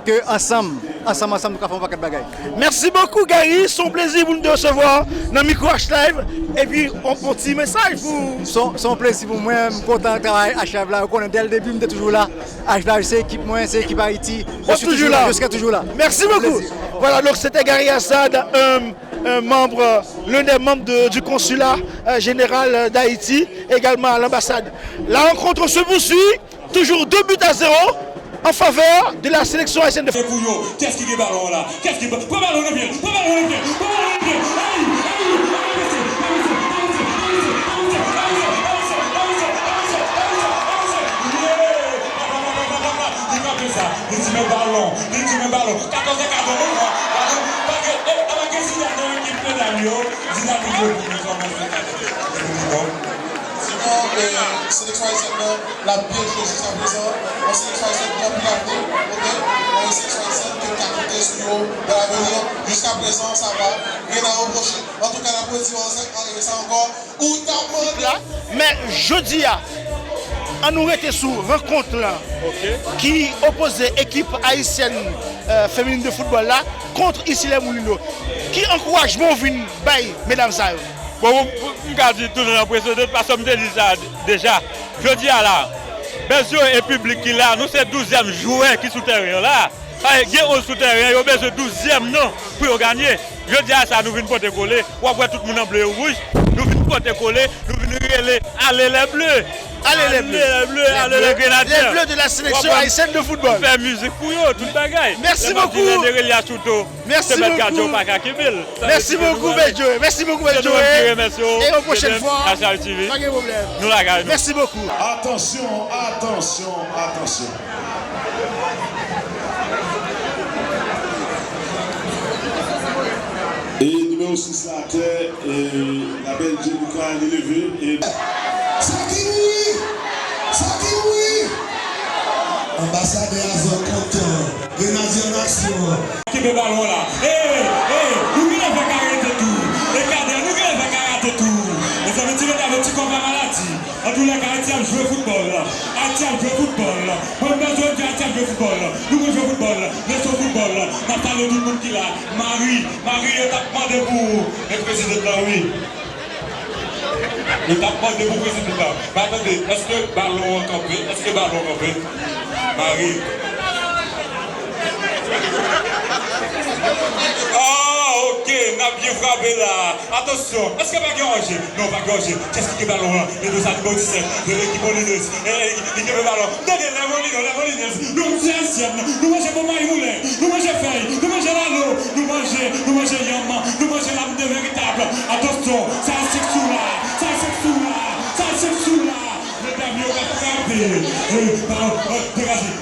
que ensemble, nous faisons un paquet de bagailles. Merci beaucoup Gary, son plaisir pour nous recevoir dans le micro H-Live. Et puis on petit message pour... Son plaisir pour moi, je suis content de travailler à H-Live là. Dès le début, je suis toujours là. H-Live, c'est équipe moi, c'est équipe Haïti. Je serai toujours là. Merci beaucoup. Voilà, donc c'était Gary Assad, l'un des membres du consulat général d'Haïti, également à l'ambassade. La rencontre se poursuit, toujours 2-0. En faveur de la sélection haïtienne de football. Qu'est-ce qui est ballon là? Qu'est-ce qui est ballon? Pas ballon au pied! Pas ballon au pied! Pas ballon au pied! Ballon, 14 sélection haïtienne la bien joué jusqu'à présent. En sélection haïtienne bien piloté, ok. En sélection haïtienne qui a compté sur nous dans l'avenir. Jusqu'à présent, ça va. Rien à reprocher. En tout cas, la position en ça encore. Où t'as mais jeudi, on nous était sous rencontre là, qui opposait l'équipe haïtienne féminine de football là contre ici les Moulineaux. Qui encouragement vient by mesdames ça? Bon, je dis tout l'impression de parce que je dis ça déjà. Je dis à là, bien sûr, le public qui est là, nous c'est 12e joueur qui est sous terrain là. Il y a un souterrain, il y a besoin de 12e non pour gagner. Je dis à ça, nous venons porter coller, on voit tout le monde en bleu et rouge. Nous venons porter coller, nous venons aller les bleus. Allez les bleus, allez les grenadiers. Les bleus de la sélection haïtienne de football. Faire musique pour eux, toute bagaille. Merci beaucoup. Merci beaucoup. Merci beaucoup, Beljo. Merci beaucoup, Beljo. Et aux prochaines fois. Pas de problème. Nous la gagnons. Merci beaucoup. Attention, attention, attention. Et numéro 6 la terre, la Belgique est élevée. Et... Sakinoui ambassadeur content, grenadier en action. Qui est ballon là? Nous voulons faire arrêter tout. Regardez, nous voulons faire arrêter tout. Nous avons tiré dans le petit combat maladie. En tout cas, Haïti a joué football. Haïti a joué football. Moi, je joue Haïti a joué football. Nous jouons football. Laissons football. Nathalie, tout le monde qui est là. Marie, est à demandé pour le président de la oui. Il t'a demandé pour le président de la. Mais attendez, est-ce que ballon est campé? Est-ce que ballon est campé? Marie. Ah, ok, n'a bien frappé là. Attention, est-ce que pas gorgé? Non, pas gorgé. Qu'est-ce qui est ballon là? Les deux animaux de l'équipe Molineuse. Il est ballon. Donnez les Molineuses. Nous mangeons ancienne. Nous mangeons pour Marie Moulin. Nous mangeons feuille. Nous mangeons l'anneau. Nous mangeons yamma. Nous mangeons l'âme de vérité.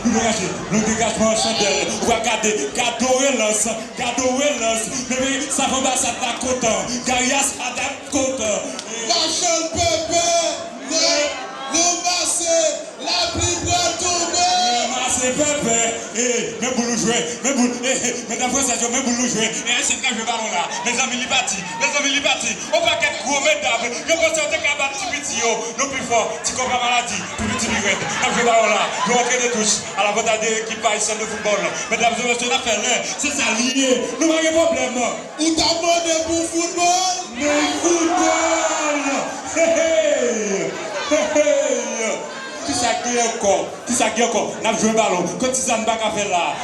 Dégagez, le dégagement Chandel. On va garder, cadeau relance. Mais ça va pas, ça t'a content. Garias a t'a content. Marshall Pepe, nous passez, la pluie va tomber. Marshall Pepe, même pour nous jouer, mesdames et messieurs, même pour nous jouer. Et c'est quand je ballon là, mes amis Libati, on va qu'être gros mesdames, je pense que c'est capable de petit nous plus fort, tu comprends maladie, plus petit migrette, quand je ballon là, je rentre des touches à la vôtre de l'équipe haïtienne de football. Mesdames et messieurs, on a fait l'un, c'est ça lié, nous n'avons pas de problème. Où t'as demandé pour football? Mais football! Qui ça qui est encore? N'a joué ballon. Quand ça ne va pas faire là.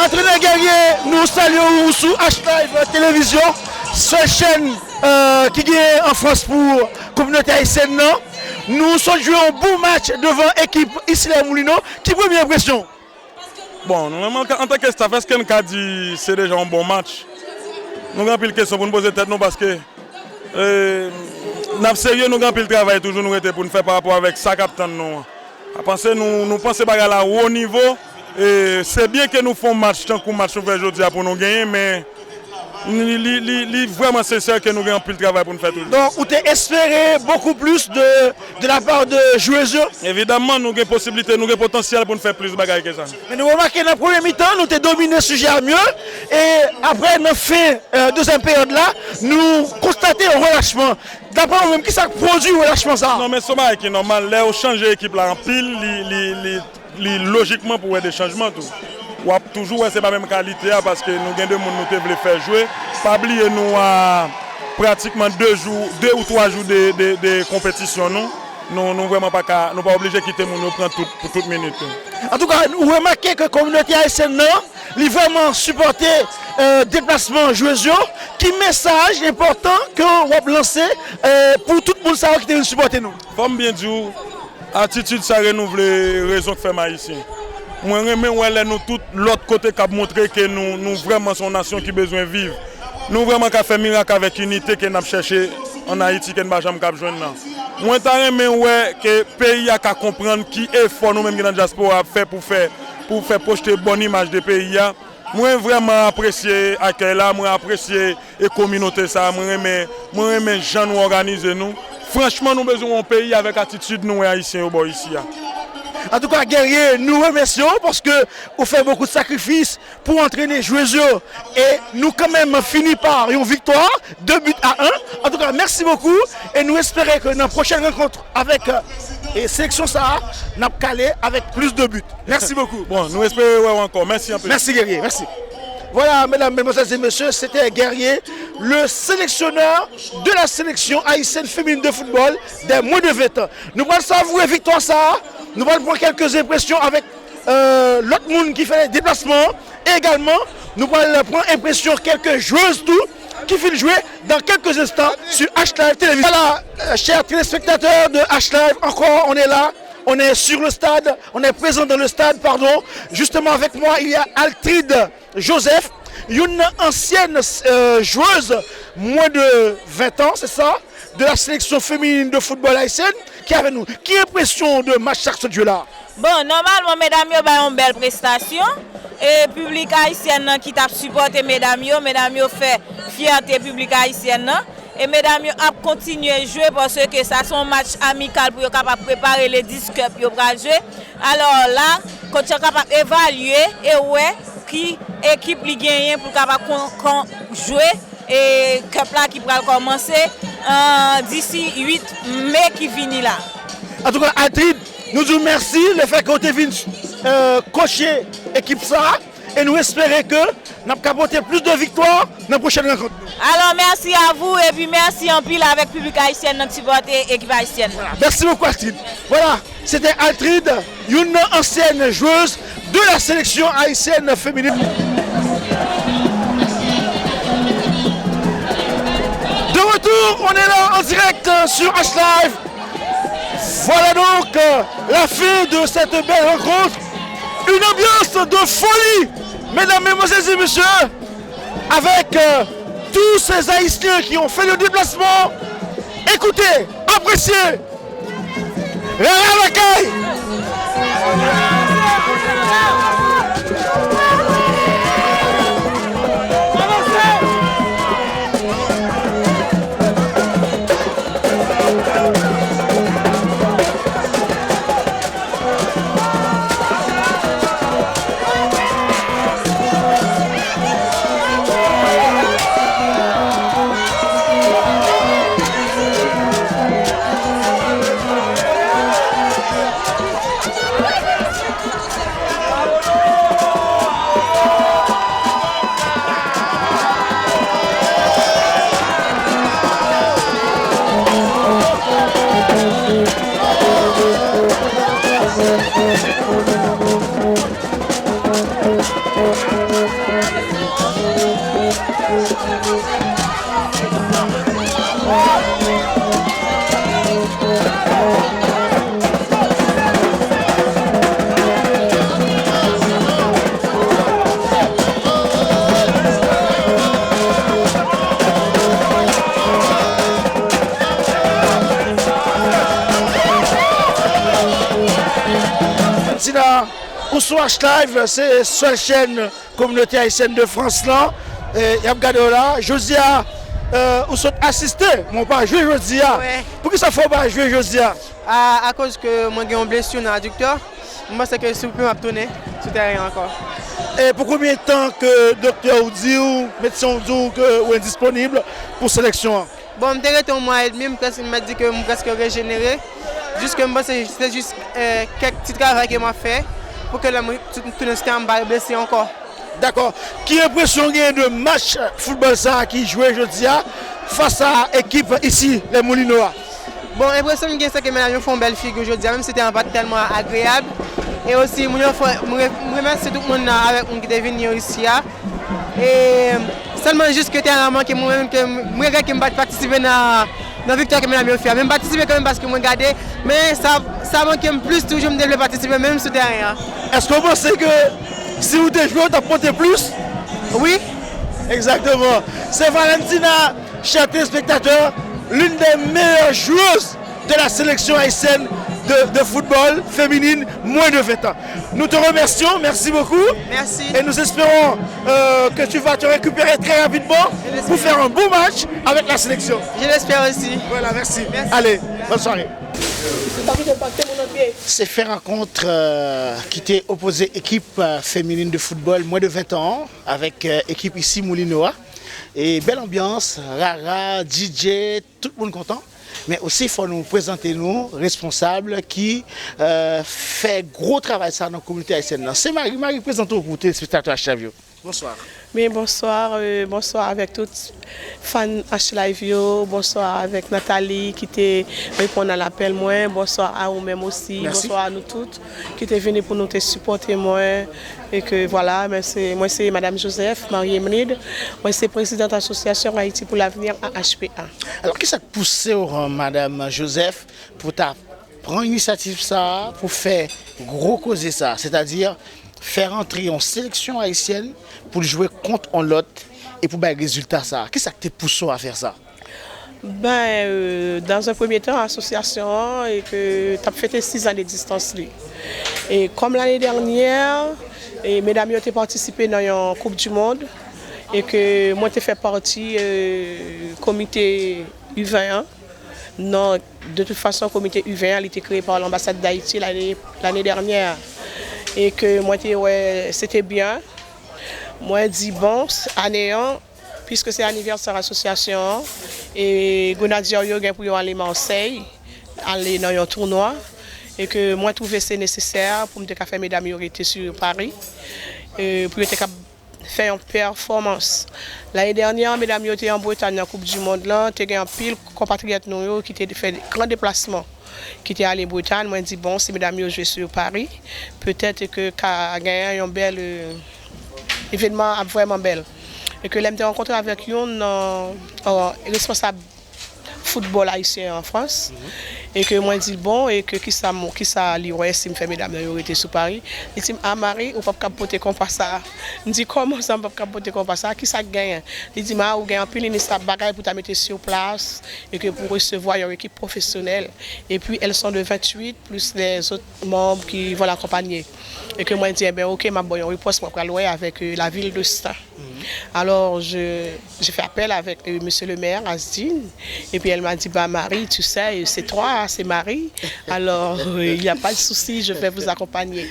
Entraîneur Guerrier, nous saluons sous H-Live Télévision, seule chaîne qui gagne en France pour la communauté haïtienne. Nous sommes joués un bon match devant l'équipe Isla Moulino. Qui première impression? Bon, en tant que staff, est-ce qu'on a dit c'est déjà un bon match? Nous avons pile question pour nous poser tête nous parce que nous sérieux, nous avons pile travail toujours nous pour nous faire par rapport avec ça captain nous. Nous pensons pas à haut niveau. C'est bien que nous faisons match tant que match aujourd'hui pour nous gagner, mais vraiment c'est sûr que nous avons plus de travail pour nous faire tout. Donc, vous avez espéré beaucoup plus de la part de joueuses? Évidemment, nous avons possibilité, nous avons potentiel pour nous faire plus de bagages que ça. Mais nous remarquons dans la première mi-temps, nous avons dominé le sujet à mieux. Et après, dans la fin deuxième période là, nous constatons un relâchement. D'après vous-même, qui ça produit le relâchement ça? Non, mais c'est qui est normal. Là, on change l'équipe là en pile, logiquement pour avoir des changements. Tout. Ou toujours, c'est pas la même qualité parce que nous avons des gens qui veulent faire jouer. Pas oublier, nous avons pratiquement 2 ou 3 jours de compétition. Nous vraiment pas obligés de quitter nous prendre pour toute minute. En tout cas, vous remarquez que la communauté haïtienne est vraiment supporté déplacement joueurs. Qui message important que vous lancez pour tout le monde qui est supporté nous? Comme bien dit, attitude ça renouvelée, raison que fait haïtien. Moi j'aime nous tout l'autre côté qui a montré que nous vraiment sommes une nation qui a besoin de vivre. Nous vraiment qui fait miracle avec unité que nous cherché en Haïti que nous n'avons jamais joindre. Moi j'aime que le pays a qu'à comprendre qui est fort nous même dans la diaspora fait pour faire projeter une bonne image du pays. Moi vraiment apprécier l'accueil là, moi apprécier la communauté ça, moi j'aime les gens nous organiser nous. Franchement, nous avons besoin d'un pays avec attitude nous haïtiens ici. En tout cas, Guerrier, nous remercions parce que vous faites beaucoup de sacrifices pour entraîner les joueurs et nous quand même finissons par une victoire, 2 buts à 1. En tout cas, merci beaucoup et nous espérons que dans la prochaine rencontre avec la sélection Sahara, nous allons caler avec plus de buts. Merci beaucoup. Bon, nous espérons encore. Merci un peu. Merci Guerrier, merci. Voilà, mesdames, mesdemoiselles et messieurs, c'était Guerrier, le sélectionneur de la sélection haïtienne féminine de football des moins de 20 ans. Nous allons savourer victoire ça, nous allons prendre quelques impressions avec l'autre monde qui fait les déplacements. Et également, nous allons prendre impression quelques joueuses tout qui viennent jouer dans quelques instants sur H-Live Télévision. Voilà, chers téléspectateurs de H-Live, encore on est là. On est sur le stade, on est présent dans le stade, pardon. Justement avec moi, il y a Altride Joseph, une ancienne joueuse, moins de 20 ans, c'est ça, de la sélection féminine de football haïtienne, qui est avec nous. Qui impression de match ce Dieu-là? Bon, normalement, mesdames, il y a une belle prestation. Et le public haïtien qui t'a supporté, mesdames, fait fierté public haïtienne. Et mesdames, a continué à jouer parce que ça c'est un match amical pour capable préparer les 10 cups pour jouer. Alors là, quand tu es capable d'évaluer et ouais qui équipe li gagne pour capable jouer et cup là qui va commencer d'ici 8 mai qui finit là. En tout cas, Altride, nous disons merci le fait que vous êtes venu coacher l'équipe ça. Et nous espérons que nous allons apporter plus de victoires dans la prochaine rencontre. Alors merci à vous et puis merci en pile avec le public haïtien notre supporter équipe haïtienne. Voilà. Merci beaucoup Altride. Voilà, c'était Altride, une ancienne joueuse de la sélection haïtienne féminine. De retour, on est là en direct sur H-Live. Voilà donc la fin de cette belle rencontre. Une ambiance de folie, mesdames, mesdemoiselles et messieurs, avec tous ces Haïtiens qui ont fait le déplacement. Écoutez, appréciez. La caille. Sur H-Live, c'est la seule chaîne communauté haïtienne de France là. Et y a regardé là, Josia, où sont assistés, mon pas jouer Josia. Pourquoi ça faut pas jouer Josia? À cause que moi j'ai une blessure dans l'adducteur, moi c'est que si vous pouvez m'abtonner, tout est rien encore. Et pour combien de temps que docteur ou dit ou médecin dit que vous êtes disponible pour sélection? Bon, je suis resté un mois et demi, il m'a dit que je suis presque régénéré. Juste que c'était juste quelques petits travaux que m'a fait. Pour que tout le système va blessé encore. D'accord. Qui impression de match football ça qui jouait aujourd'hui face à l'équipe ici, les Moulinois? Bon, l'impression que c'est que mes amis font une belle figure aujourd'hui, même si c'était un match tellement agréable. Et aussi, je remercie tout le monde avec nous qui est venu ici. Et seulement juste que tu as manqué, moi-même, que je ne participer dans la victoire que mes amis ont fait. Même participer quand même parce que je regardé, mais ça manque plus, toujours je me participer même sur le terrain. Est-ce que vous pensez que si vous êtes joué, vous apportez plus? Oui. Exactement. C'est Valentina, chers téléspectateurs, l'une des meilleures joueuses de la sélection haïtienne de football féminine, moins de 20 ans. Nous te remercions, merci beaucoup. Merci. Et nous espérons que tu vas te récupérer très rapidement pour faire un beau match avec la sélection. Je l'espère aussi. Voilà, merci. Allez, bonne soirée. C'est fait rencontre qui était opposé équipe féminine de football moins de 20 ans avec équipe ici Moulinois. Et belle ambiance, Rara, DJ, tout le monde content. Mais aussi, il faut nous présenter nous, responsables, qui fait gros travail ça dans la communauté haïtienne. C'est Marie. Marie, présente-nous pour les spectateurs H-Live. Bonsoir. Mais bonsoir, bonsoir avec toutes fans H-Live, bonsoir avec Nathalie qui te répond à l'appel moi, bonsoir à vous-même aussi, merci. Bonsoir à nous toutes qui te venus pour nous te supporter moi et que voilà, moi c'est Madame Joseph, Marie-Emeride, moi c'est présidente de l'association Haïti pour l'avenir à HPA. Alors qu'est-ce qui t'a poussé Madame Joseph pour prendre l'initiative ça, pour faire gros causer ça, c'est-à-dire faire entrer en sélection haïtienne pour jouer contre un lot et pour faire résultat ça. Qu'est-ce qui t'a poussé à faire ça? Dans un premier temps, l'association et que tu as fait 6 ans de distance. Et comme l'année dernière, mesdames ont participé dans la Coupe du Monde et que moi j'ai fait partie du comité U21. Non, de toute façon, le comité U21 a été créé par l'ambassade d'Haïti l'année dernière. Et que moi, c'était bien. Moi, je dis bon, anéant, puisque c'est l'anniversaire de l'association, et Gonadia a pour aller à Marseille, aller dans un tournoi, et que moi, je trouvais que c'est nécessaire pour me faire mesdames qui sur Paris, pour faire une performance. L'année dernière, mesdames étaient en Bretagne, en Coupe du Monde, il y a un pile compatriotes qui ont fait des grands déplacements qui était allé en Bretagne, moi dit bon, si mesdames jouent sur Paris, peut-être que gagner un bel événement vraiment bel. Et que l'ai rencontré avec un responsable football haïtien en France. Et que moi dis bon et que qui ça li ouais si me fait mesdames été sous Paris il dit ah Marie ou pas capoter comme ça me dit comment ça pas capoter comme ça qui ça gagne il dit ma ou gagne pile ni ça bagaille pour ta mettre sur place et que pour recevoir une équipe professionnelle et puis elles sont de 28 plus les autres membres qui vont l'accompagner et que moi dis ben OK ma boy on repose moi pour avec la ville de Stan. Alors j'ai fait appel avec monsieur le maire Asdine et puis elle m'a dit bah Marie tu sais c'est toi c'est Marie, alors il n'y a pas de souci, je vais vous accompagner.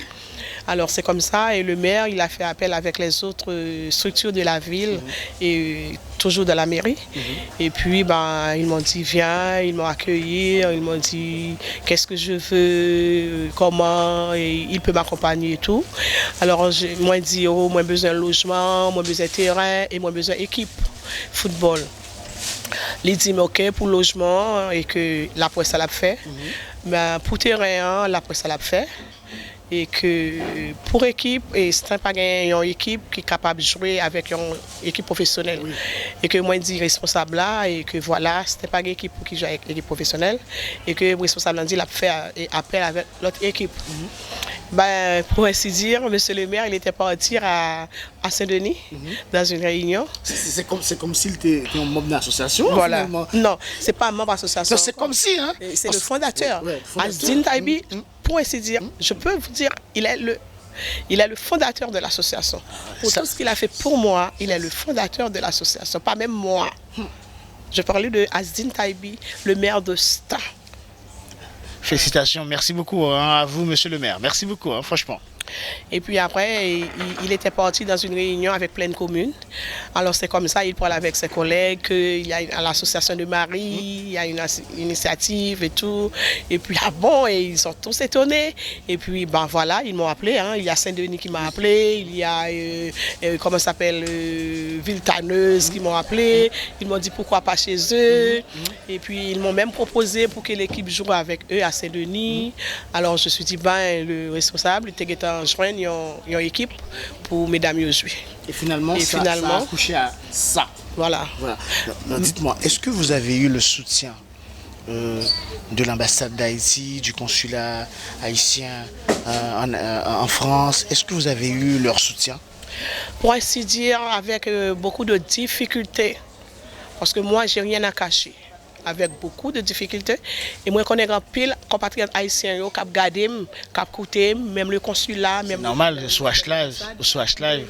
Alors c'est comme ça et le maire il a fait appel avec les autres structures de la ville et toujours de la mairie. Et puis ils m'ont dit viens, ils m'ont accueilli, ils m'ont dit qu'est-ce que je veux, comment et il peut m'accompagner et tout. Alors moi dit oh moi besoin de logement, moi besoin de terrain et moi besoin d'équipe football. Il dit mais OK pour logement et que la presse l'a fait. Mais pour terrain la presse l'a fait. Et que pour équipe, et c'est pas une équipe qui est capable de jouer avec une équipe professionnelle. Et que moi, je dis responsable là, et que voilà, c'était pas une équipe qui joue avec l'équipe professionnelle. Et que le responsable a dit qu'il a fait appel avec l'autre équipe. Pour ainsi dire, monsieur le maire, il était parti à Saint-Denis dans une réunion. C'est comme s'il était un membre d'association. Voilà. Non, c'est pas un membre d'association. C'est comme si, hein. C'est le fondateur. Asdine Taibi, pour ainsi dire, je peux vous dire, il est le fondateur de l'association. Pour tout ce qu'il a fait pour moi, il est le fondateur de l'association, pas même moi. Je parlais de Asdine Taibi, le maire de Stan. Félicitations, merci beaucoup à vous, monsieur le maire. Merci beaucoup, franchement. Et puis après, il était parti dans une réunion avec plein de communes. Alors c'est comme ça, il parle avec ses collègues, il y a l'association de Marie, il y a une initiative et tout. Et puis et ils sont tous étonnés. Et puis voilà, ils m'ont appelé. Il y a Saint-Denis qui m'a appelé, il y a comment ça s'appelle Ville-Tanneuse qui m'ont appelé. Ils m'ont dit pourquoi pas chez eux. Et puis ils m'ont même proposé pour que l'équipe joue avec eux à Saint-Denis. Alors je me suis dit le responsable était joindre une équipe pour mesdames jouer. Et finalement, ça a accouché à ça. Voilà. Dites-moi, est-ce que vous avez eu le soutien de l'ambassade d'Haïti, du consulat haïtien en France? Est-ce que vous avez eu leur soutien? Pour ainsi dire, avec beaucoup de difficultés, parce que moi, j'ai rien à cacher. Avec beaucoup de difficultés. Et moi, je connais un pile compatriotes haïtiens qui ont regardé, qui ont écouté, même le consulat. C'est normal, sur H-Live.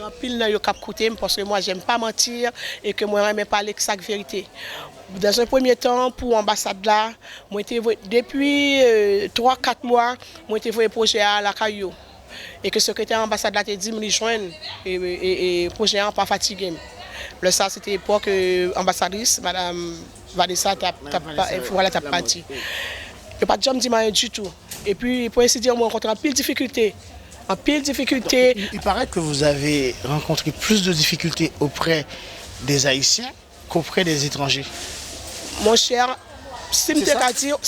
Un pile qui ont écouté parce que moi, je n'aime pas mentir et que moi, je n'aime parler de la vérité. Dans un premier temps, pour l'ambassade là, depuis 3-4 mois, moi, j'ai fait un projet à la Caillou. Et que le secrétaire de l'ambassade là, a dit me rejoindre et le projet n'est pas fatigué. Ça, c'était l'époque ambassadrice, Madame Vanessa, t'as parti. Et pas de jambes du tout. Et puis, pour ainsi dire, on rencontre en pile de difficultés. Il paraît que vous avez rencontré plus de difficultés auprès des Haïtiens qu'auprès des étrangers. Mon cher, si je dire,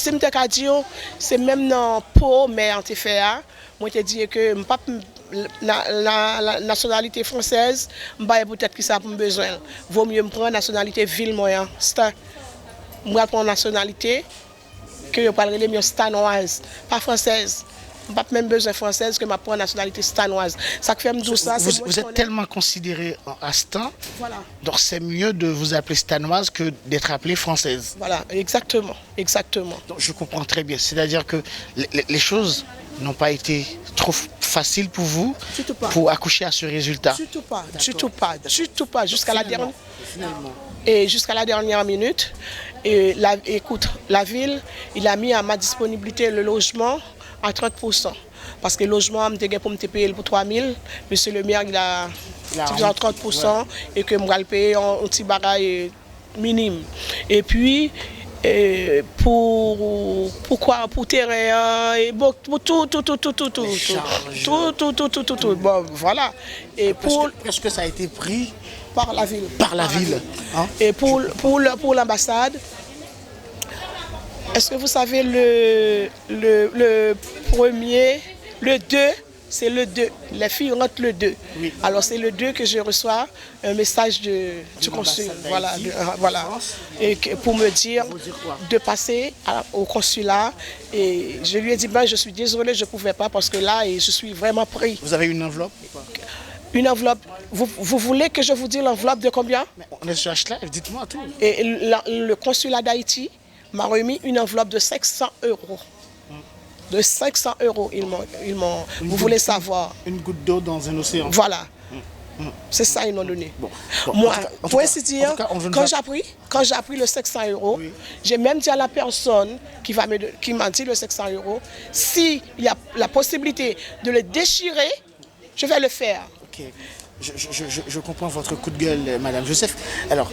c'est même dans Pau, mais en TFA, moi je te dis que la nationalité française, peut-être que ça a besoin. Vaut mieux me prendre la nationalité ville moyen. Je vais prendre la nationalité que je parlerai mieux stanoise, pas française. Je n'ai pas même besoin française que je prends la nationalité stanoise. Ça fait me ça. Vous êtes tellement considéré à Stan, donc c'est mieux de vous appeler stanoise que d'être appelée française. Voilà, exactement. Donc je comprends très bien. C'est-à-dire que les choses n'ont pas été trop faciles pour vous pour accoucher à ce résultat. Du tout pas. Jusqu'à la dernière. Et jusqu'à la dernière minute, la ville, il a mis à ma disponibilité le logement à 30%. Parce que le logement, je suis pour me payer pour 3 000. Monsieur le maire, il a 30% et que je vais payer un petit bagage minime. Et puis, pour terrain, pour tout. Bon, voilà. Et presque ça a été pris par la ville. Hein? Et pour l'ambassade, Est-ce que vous savez le premier, le 2, c'est le 2. Les filles rentrent le 2. Oui. Alors c'est le 2 que je reçois un message du consul. Voilà, voilà. Et pour me dire de passer au consulat. Et je lui ai dit, ben, je suis désolée, je ne pouvais pas parce que là, je suis vraiment pris. Vous avez une enveloppe? Une enveloppe. Vous voulez que je vous dise l'enveloppe de combien? On est sur H-Live, dites-moi tout. Et le consulat d'Haïti m'a remis une enveloppe de 500 €. De 500 €, vous voulez savoir. Une goutte d'eau dans un océan. Voilà. C'est ça ils m'ont donné. Bon, moi, pour ainsi dire, quand j'ai appris le 500 €, oui, j'ai même dit à la personne qui m'a dit le 500 €, s'il y a la possibilité de le déchirer, je vais le faire. Ok. Je comprends votre coup de gueule, Madame Joseph. Alors,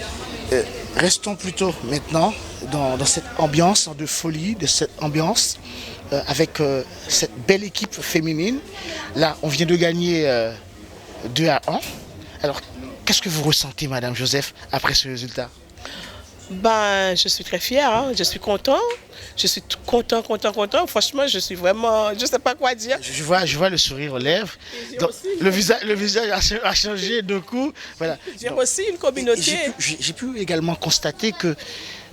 restons plutôt maintenant dans cette ambiance de folie, de cette ambiance avec cette belle équipe féminine. Là, on vient de gagner 2-1. Alors, qu'est-ce que vous ressentez, Madame Joseph, après ce résultat? Ben, je suis très fière, hein. Je suis content. Je suis content. Franchement, je suis vraiment... Je ne sais pas quoi dire. Je vois le sourire aux lèvres. Donc, le visage a changé d'un coup. Voilà. J'ai aussi une communauté. J'ai pu également constater que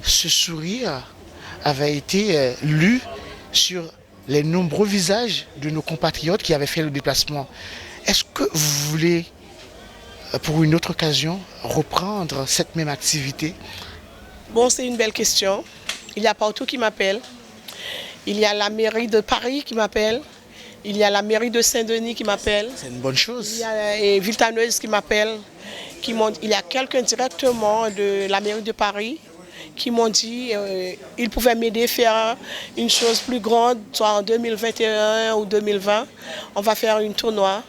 ce sourire avait été lu sur les nombreux visages de nos compatriotes qui avaient fait le déplacement. Est-ce que vous voulez, pour une autre occasion, reprendre cette même activité? Bon, c'est une belle question. Il y a partout qui m'appelle. Il y a la mairie de Paris qui m'appelle. Il y a la mairie de Saint-Denis qui m'appelle. C'est une bonne chose. Il y a Villetaneuse qui m'appelle. Il y a quelqu'un directement de la mairie de Paris qui m'ont dit qu'ils pouvaient m'aider à faire une chose plus grande, soit en 2021 ou 2020. On va faire un tournoi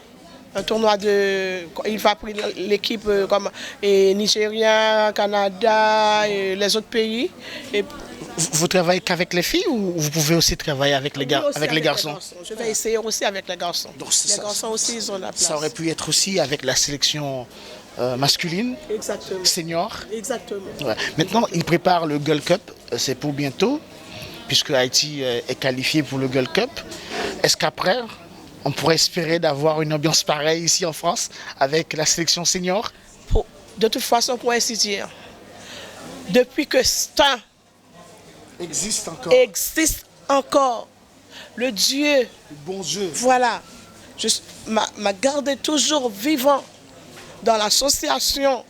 il va prendre l'équipe comme Nigeria, Canada et les autres pays. Et vous travaillez qu'avec les filles ou vous pouvez aussi travailler avec les garçons? Je vais essayer aussi avec les garçons. Donc, les garçons aussi, ils ont la place. Ça aurait pu être aussi avec la sélection masculine, exactement, senior. Exactement. Ouais. Maintenant, ils préparent le Girl Cup, c'est pour bientôt, puisque Haïti est qualifié pour le Girl Cup. Est-ce qu'après, on pourrait espérer d'avoir une ambiance pareille ici en France avec la sélection senior? De toute façon, pour ainsi dire, depuis que Stan existe encore, le Dieu, le bon Dieu, voilà, m'a gardé toujours vivant dans l'association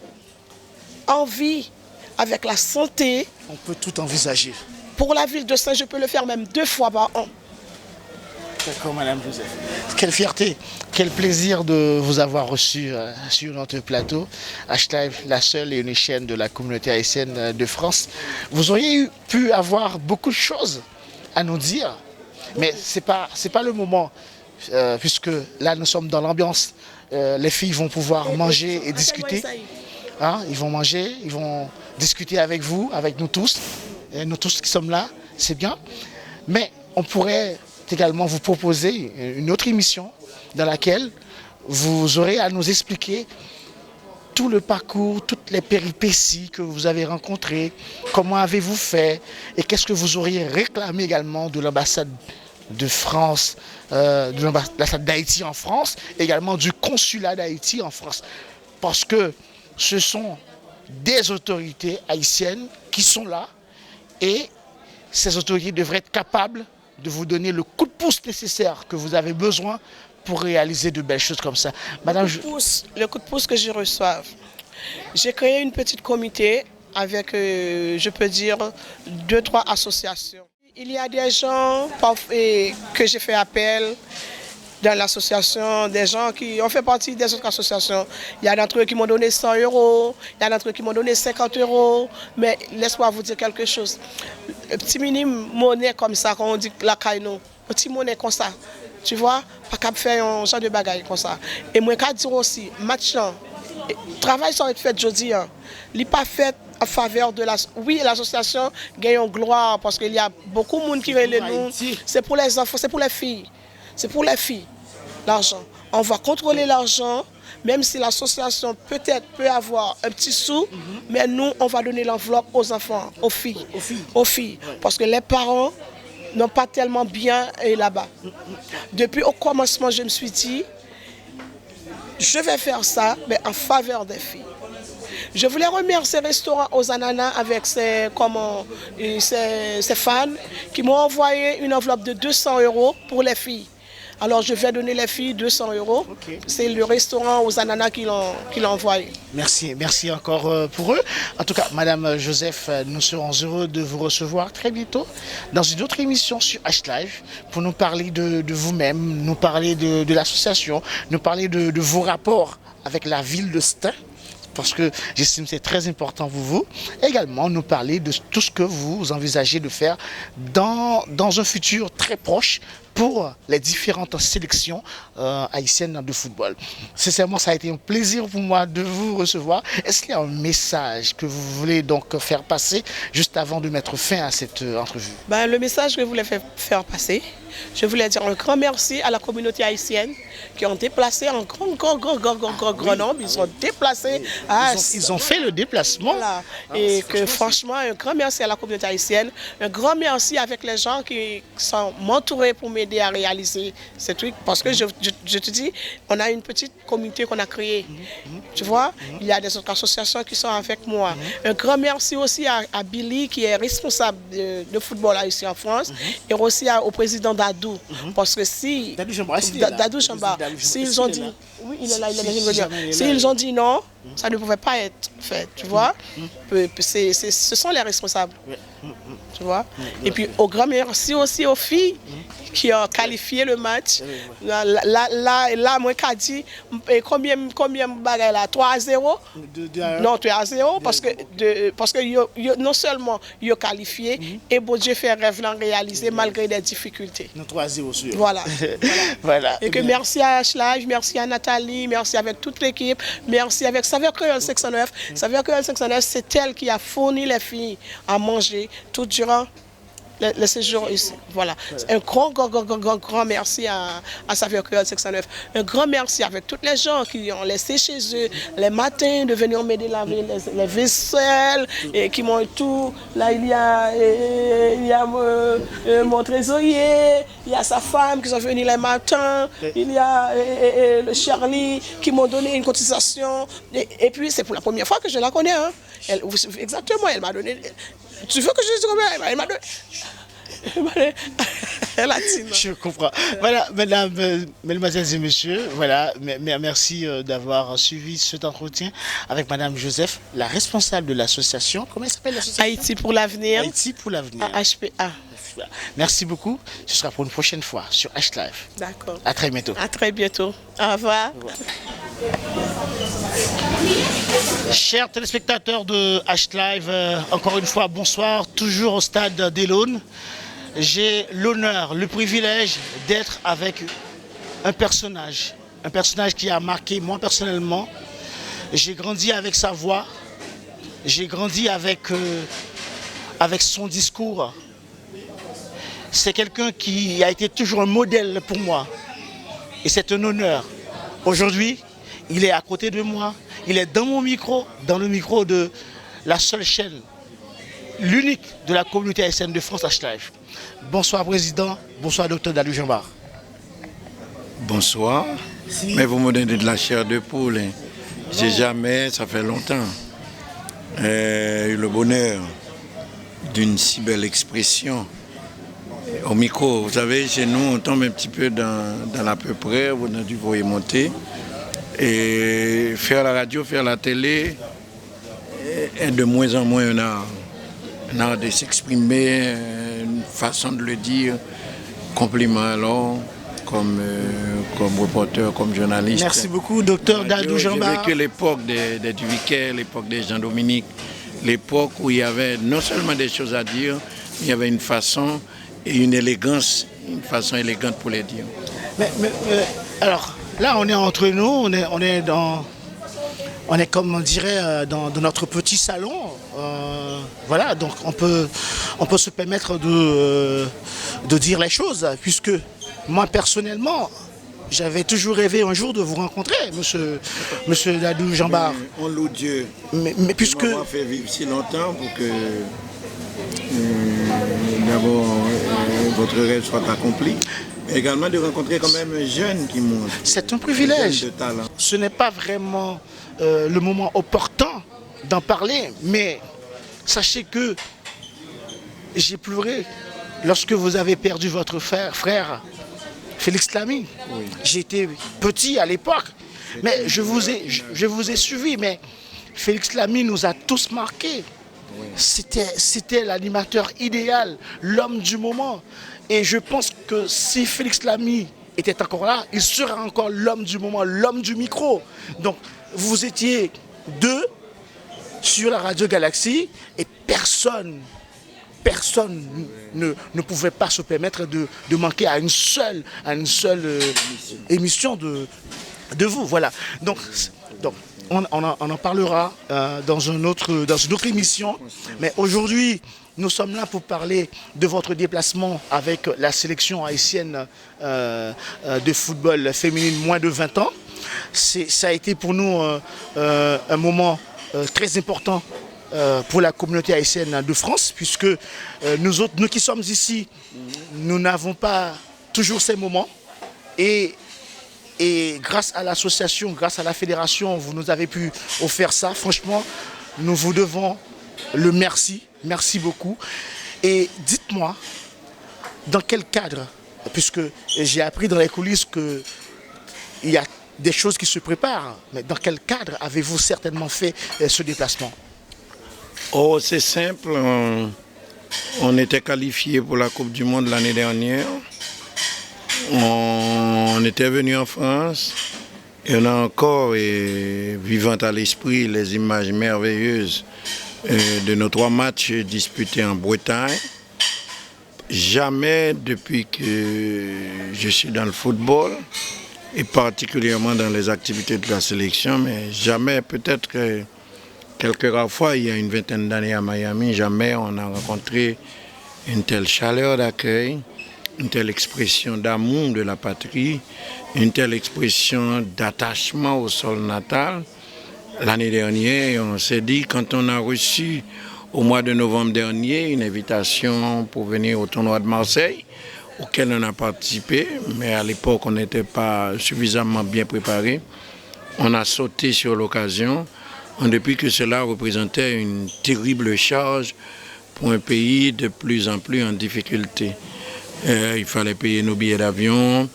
en vie, avec la santé. On peut tout envisager. Pour la ville de Saint, je peux le faire même 2 fois par an. D'accord, Madame Joseph. Quelle fierté, quel plaisir de vous avoir reçu sur notre plateau. H-Live, la seule et unique chaîne de la communauté haïtienne de France. Vous auriez pu avoir beaucoup de choses à nous dire, mais c'est pas le moment, puisque là nous sommes dans l'ambiance. Les filles vont pouvoir manger et discuter. Hein, ils vont manger, ils vont discuter avec vous, avec nous tous. Et nous tous qui sommes là, c'est bien. Mais on pourrait également vous proposer une autre émission dans laquelle vous aurez à nous expliquer tout le parcours, toutes les péripéties que vous avez rencontrées, comment avez-vous fait et qu'est-ce que vous auriez réclamé également de l'ambassade de France, de l'ambassade d'Haïti en France, également du consulat d'Haïti en France. Parce que ce sont des autorités haïtiennes qui sont là et ces autorités devraient être capables de vous donner le coup de pouce nécessaire que vous avez besoin pour réaliser de belles choses comme ça. Madame, le coup de pouce que je reçois, j'ai créé une petite comité avec, je peux dire, 2-3 associations. Il y a des gens que j'ai fait appel dans l'association, des gens qui ont fait partie des autres associations. Il y a d'entre eux qui m'ont donné 100 €, il y a d'entre eux qui m'ont donné 50 €, mais laisse-moi vous dire quelque chose. Le petit minime monnaie comme ça, quand on dit la caïno, petit monnaie comme ça, tu vois, pas qu'à faire un genre de bagaille comme ça. Et moi, je dire aussi, maintenant, le travail ça va être fait aujourd'hui, il n'est pas fait en faveur de l'association gagne en gloire parce qu'il y a beaucoup de monde qui relève nous. C'est pour les enfants, c'est pour les filles. C'est pour les filles. l'argent. On va contrôler l'argent, même si l'association peut-être peut avoir un petit sou, mais nous, on va donner l'enveloppe aux enfants, aux filles. Parce que les parents n'ont pas tellement bien là-bas. Depuis au commencement, je me suis dit, je vais faire ça, mais en faveur des filles. Je voulais remercier le restaurant aux ananas avec ses fans qui m'ont envoyé une enveloppe de 200 € pour les filles. Alors je vais donner les filles 200 €. C'est le restaurant aux ananas qui l'ont envoyé. Merci encore pour eux. En tout cas, Madame Joseph, nous serons heureux de vous recevoir très bientôt dans une autre émission sur H-Live pour nous parler de vous-même, nous parler de l'association, nous parler de vos rapports avec la ville de Stein, parce que j'estime que c'est très important pour vous. Également, nous parler de tout ce que vous envisagez de faire dans un futur très proche pour les différentes sélections haïtiennes de football. Sincèrement, ça a été un plaisir pour moi de vous recevoir. Est-ce qu'il y a un message que vous voulez donc faire passer juste avant de mettre fin à cette entrevue? Le message que je voulais faire passer, je voulais dire un grand merci à la communauté haïtienne qui ont déplacé en grand nombre. Ils sont déplacés. Ils ont fait le déplacement. Voilà. Et que franchement, un grand merci à la communauté haïtienne. Un grand merci avec les gens qui sont m'entourés pour m'aider à réaliser ces trucs. Parce que je te dis, on a une petite communauté qu'on a créée. Tu vois, il y a des autres associations qui sont avec moi. Un grand merci aussi à Billy qui est responsable de football haïtien en France. Et aussi au président Dadou. Parce que si Dadou Chamba, s'ils ont dit oui, il est là, il est là, s'ils ont dit non, ça ne pouvait pas être fait, tu vois. Ce sont les responsables, tu vois. Et puis au grand merci aussi aux filles qui ont qualifié le match. Là moi qui dit combien bagaille là, 3-0. Non, 3-0 parce que non seulement ils ont qualifié et bon Dieu fait rêve l'en réaliser malgré des difficultés. 3-0 sûr. Voilà. Voilà. Et que merci à H-Live, merci à Nathalie, merci avec toute l'équipe, merci avec Saveur Créole 609. Saveur Créole 609, c'est elle qui a fourni les filles à manger tout durant le séjour ici. Voilà. Un grand merci à Saveur Créole 609. Un grand merci avec tous les gens qui ont laissé chez eux les matins de venir m'aider à laver les vaisselles et qui m'ont tout. Là, il y a mon trésorier, il y a sa femme qui sont venus les matins, il y a le Charlie qui m'ont donné une cotisation. Et puis, c'est pour la première fois que je la connais. Hein. Exactement, elle m'a donné. Tu veux que je dise combien? Elle m'a donné. Elle a dit non. Je comprends. Voilà, mesdemoiselles et messieurs, voilà, merci d'avoir suivi cet entretien avec Madame Joseph, la responsable de l'association. Comment elle s'appelle l'association? Haïti pour l'avenir. Haïti pour l'avenir. HPA. Merci beaucoup. Ce sera pour une prochaine fois sur H-Live. D'accord. À très bientôt. À très bientôt. Au revoir. Chers téléspectateurs de H-Live, encore une fois, bonsoir. Toujours au stade d'Elone. J'ai l'honneur, le privilège d'être avec un personnage qui a marqué moi personnellement. J'ai grandi avec sa voix, j'ai grandi avec son discours. C'est quelqu'un qui a été toujours un modèle pour moi et c'est un honneur. Aujourd'hui, il est à côté de moi, il est dans mon micro, dans le micro de la seule chaîne, l'unique de la communauté haïtienne de France, H-Live. Bonsoir Président, bonsoir Dr Dadou Jambar. Bonsoir, mais vous me donnez de la chair de poule. J'ai jamais, ça fait longtemps, eu le bonheur d'une si belle expression au micro. Vous savez, chez nous, on tombe un petit peu dans l'à peu près, on a dû vous remonter. Et faire la radio, faire la télé est de moins en moins un art de s'exprimer, une façon de le dire, compliment alors, comme reporter, comme journaliste. Merci beaucoup, Dr Dadou Jambar. J'ai vécu l'époque des Duviquet, l'époque des Jean-Dominique, l'époque où il y avait non seulement des choses à dire, mais il y avait une façon et une élégance, une façon élégante pour les dire. Alors, là, on est entre nous, on est comme on dirait dans notre petit salon. Voilà, donc on peut se permettre de dire les choses, puisque moi personnellement, j'avais toujours rêvé un jour de vous rencontrer, monsieur Dadou Jean-Bar. On loue Dieu. Mais puisque... On fait vivre si longtemps pour que d'abord votre rêve soit accompli. Également de rencontrer quand même un jeune qui monte. C'est un privilège. De talent. Ce n'est pas vraiment le moment opportun d'en parler, mais sachez que j'ai pleuré lorsque vous avez perdu votre frère Félix Lamy. Oui. J'étais petit à l'époque, mais je vous ai suivi, mais Félix Lamy nous a tous marqués. Oui. C'était l'animateur idéal, l'homme du moment. Et je pense que si Félix Lamy était encore là, il sera encore l'homme du moment, l'homme du micro. Donc vous étiez deux sur la Radio Galaxie et personne ne pouvait pas se permettre de manquer à une seule émission de vous. Voilà. Donc on en parlera dans une autre émission. Mais aujourd'hui, nous sommes là pour parler de votre déplacement avec la sélection haïtienne de football féminine moins de 20 ans. Ça a été pour nous un moment très important pour la communauté haïtienne de France, puisque nous qui sommes ici, nous n'avons pas toujours ces moments. Et grâce à l'association, grâce à la fédération, vous nous avez pu offrir ça. Franchement, nous vous devons le merci. Merci beaucoup. Et dites-moi, dans quel cadre, puisque j'ai appris dans les coulisses qu'il y a des choses qui se préparent, mais dans quel cadre avez-vous certainement fait ce déplacement? Oh, c'est simple. On était qualifié pour la Coupe du Monde l'année dernière. On était venu en France et on a encore vivant à l'esprit les images merveilleuses de nos 3 matchs disputés en Bretagne. Jamais depuis que je suis dans le football et particulièrement dans les activités de la sélection, mais jamais, peut-être que quelques rares fois, il y a une vingtaine d'années à Miami, jamais on a rencontré une telle chaleur d'accueil, une telle expression d'amour de la patrie, une telle expression d'attachement au sol natal. L'année dernière, on s'est dit, quand on a reçu au mois de novembre dernier une invitation pour venir au tournoi de Marseille, auquel on a participé, mais à l'époque on n'était pas suffisamment bien préparé, on a sauté sur l'occasion, depuis que cela représentait une terrible charge pour un pays de plus en plus en difficulté. Il fallait payer nos billets d'avion.